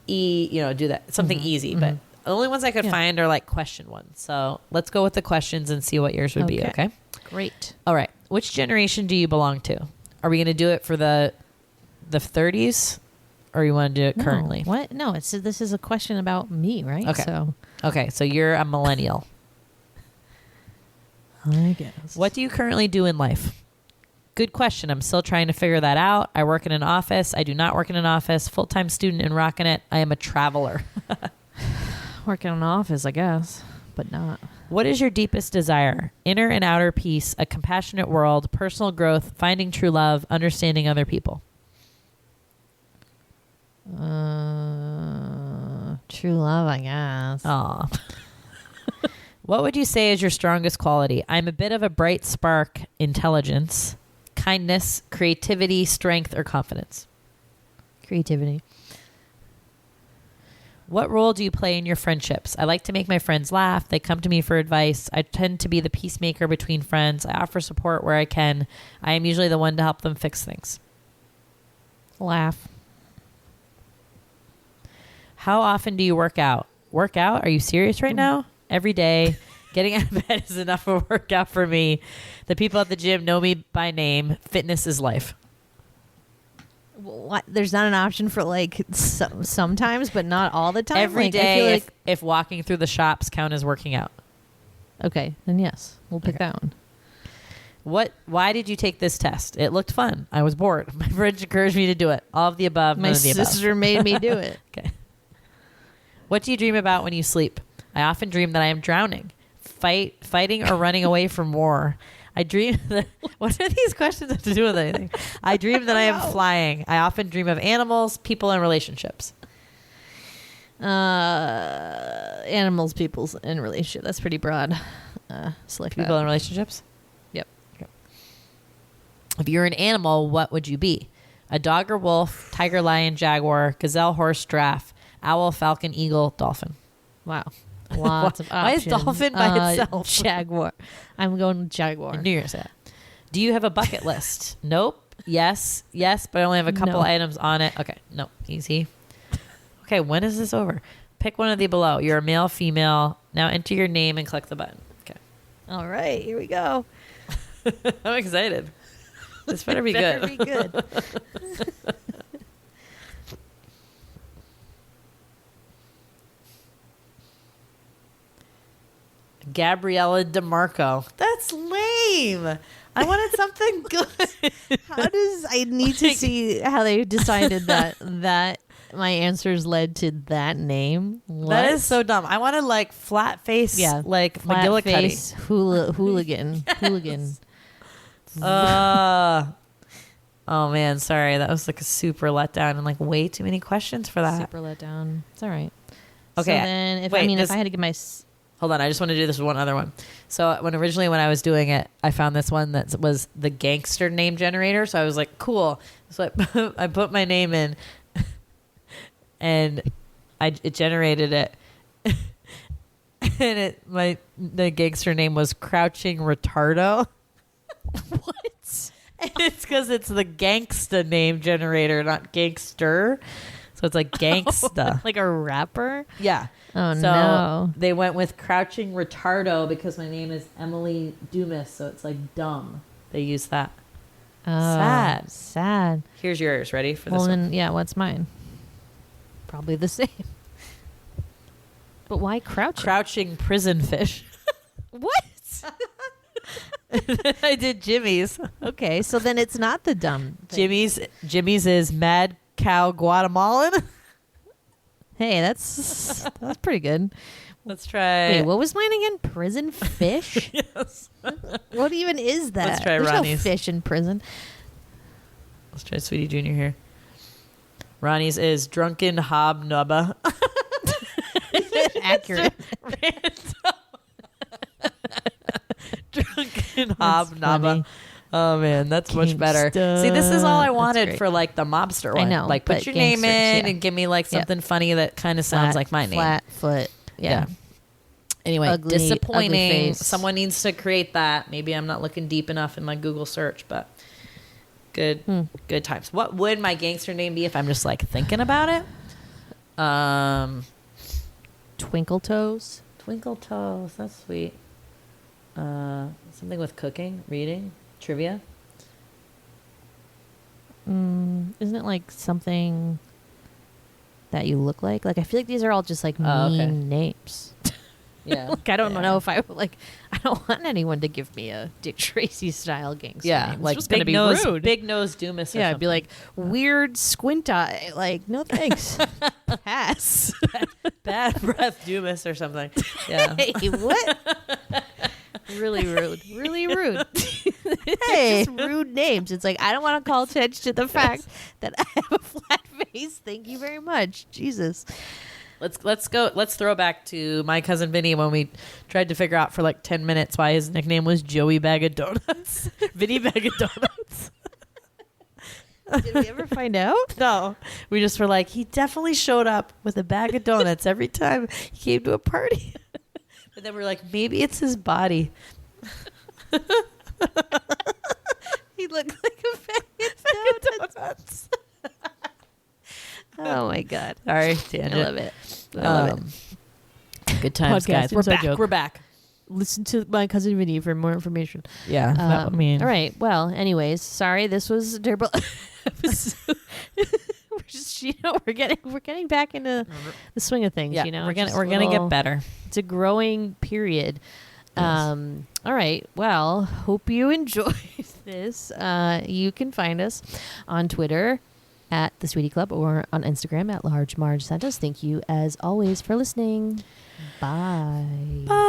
E, do that. Something easy. But the only ones I could find are like question ones. So let's go with the questions and see what yours would be, okay? Great. All right. Which generation do you belong to? Are we going to do it for the 30s? Or you want to do it currently? What? No, this is a question about me, right? Okay, so you're a millennial. I guess. What do you currently do in life? Good question. I'm still trying to figure that out. I work in an office. I do not work in an office. Full-time student and rocking it. I am a traveler. Work in an office, I guess, but not. What is your deepest desire? Inner and outer peace, a compassionate world, personal growth, finding true love, understanding other people. True love, I guess. Aw. What would you say is your strongest quality? I'm a bit of a bright spark, intelligence, kindness, creativity, strength, or confidence. Creativity. What role do you play in your friendships? I like to make my friends laugh. They come to me for advice. I tend to be the peacemaker between friends. I offer support where I can. I am usually the one to help them fix things. Laugh. How often do you work out? Work out? Are you serious right now? Every day. Getting out of bed is enough of a workout for me. The people at the gym know me by name. Fitness is life. What? There's not an option for like sometimes, but not all the time. Every day, if walking through the shops count as working out. Okay, then yes, we'll pick that one. Why did you take this test? It looked fun. I was bored. My friends encouraged me to do it. All of the above. My sister made me do it. Okay. What do you dream about when you sleep? I often dream that I am drowning, fighting or running away from war. I dream that... What are these questions have to do with anything? I dream that I am flying. I often dream of animals, people, and relationships. Animals, peoples, and relationship. That's pretty broad. Select people and relationships? Yep. Okay. If you're an animal, what would you be? A dog or wolf, tiger, lion, jaguar, gazelle, horse, giraffe, owl, falcon, eagle, dolphin. Wow. Lots of options. Why is dolphin by itself? Jaguar. I'm going with jaguar. I knew you were going to say that. Do you have a bucket list? Nope. Yes, but I only have a couple items on it. Okay, nope. Easy. Okay, when is this over? Pick one of the below. You're a male, female. Now enter your name and click the button. Okay. All right, here we go. I'm excited. This better be good. Better be good. Gabriella DeMarco. That's lame. I wanted something good. I need to see how they decided that my answers led to that name. What? That is so dumb. I wanted like flat face, like flat McGillicuddy. Face hooligan. Oh man, sorry. That was like a super letdown and like way too many questions for that. Super letdown. It's all right. Okay. So then if I had to give my... Hold on, I just want to do this one other one. So when I was doing it, I found this one that was the gangster name generator. So I was like, cool. So I put my name in, and it generated it, and the gangster name was Crouching Retardo. What? And it's because it's the gangsta name generator, not gangster. So it's like gangsta, like a rapper. Yeah. Oh, so no. They went with Crouching Retardo because my name is Emily Dumas, so it's like dumb. They use that. Oh, sad. Here's yours. Ready for this one? Yeah, what's mine? Probably the same. But why crouching? Crouching Prison Fish. What? I did Jimmy's. Okay, so then it's not the dumb thing. Jimmy's is Mad Cow Guatemalan. Hey, that's pretty good. Let's try. Wait, what was mine again? Prison fish? Yes. What even is that? Let's try There's Ronnie's. no fish in prison. Let's try Sweetie Junior here. Ronnie's is Drunken Hobnubba. Accurate. Drunken Hobnubba. Oh man, that's much better. See, this is all I wanted for like the mobster one. I know, like put but your name gangsters, in yeah. and give me like something funny that kind of sounds like my name. Flat foot. Yeah. Anyway, Ugly disappointing. face. Someone needs to create that. Maybe I'm not looking deep enough in my Google search, but good times. What would my gangster name be if I'm just like thinking about it? Twinkle toes. Twinkle toes. That's sweet. Something with cooking, reading, trivia. Isn't it like something that you look like? Like I feel like these are all just like mean names. Yeah. Like I don't know if I like. I don't want anyone to give me a Dick Tracy style gangster name. It's like just big gonna be nose, rude. big nose Dumas. Yeah, I'd be like weird squint eye. Like no thanks. Pass. bad breath Dumas or something. Yeah. Hey, what? Really rude. Really rude. Hey, just rude names. It's like I don't want to call attention to the fact that I have a flat face. Thank you very much. Jesus. Let's go. Let's throw back to my cousin Vinny when we tried to figure out for like 10 minutes why his nickname was Joey Bag of Donuts. Vinny Bag of Donuts. Did we ever find out? No. We just were like, he definitely showed up with a bag of donuts every time he came to a party. But then we're like, maybe it's his body. He looked like a bag of donuts. Oh my God. Sorry, tangent. I love it. I love it. Good times, Podcast guys. We're inside back. joke. We're back. Listen to my cousin Vinny for more information. Yeah. That, I mean, all right. Well, anyways, sorry. This was a terrible episode. We're just, we're getting back into the swing of things. yeah, we're gonna get better. It's a growing period. All right. Well, hope you enjoyed this. You can find us on Twitter at the Sweetie Club or on Instagram at Large Marge Santos. Thank you as always for listening. Bye. Bye.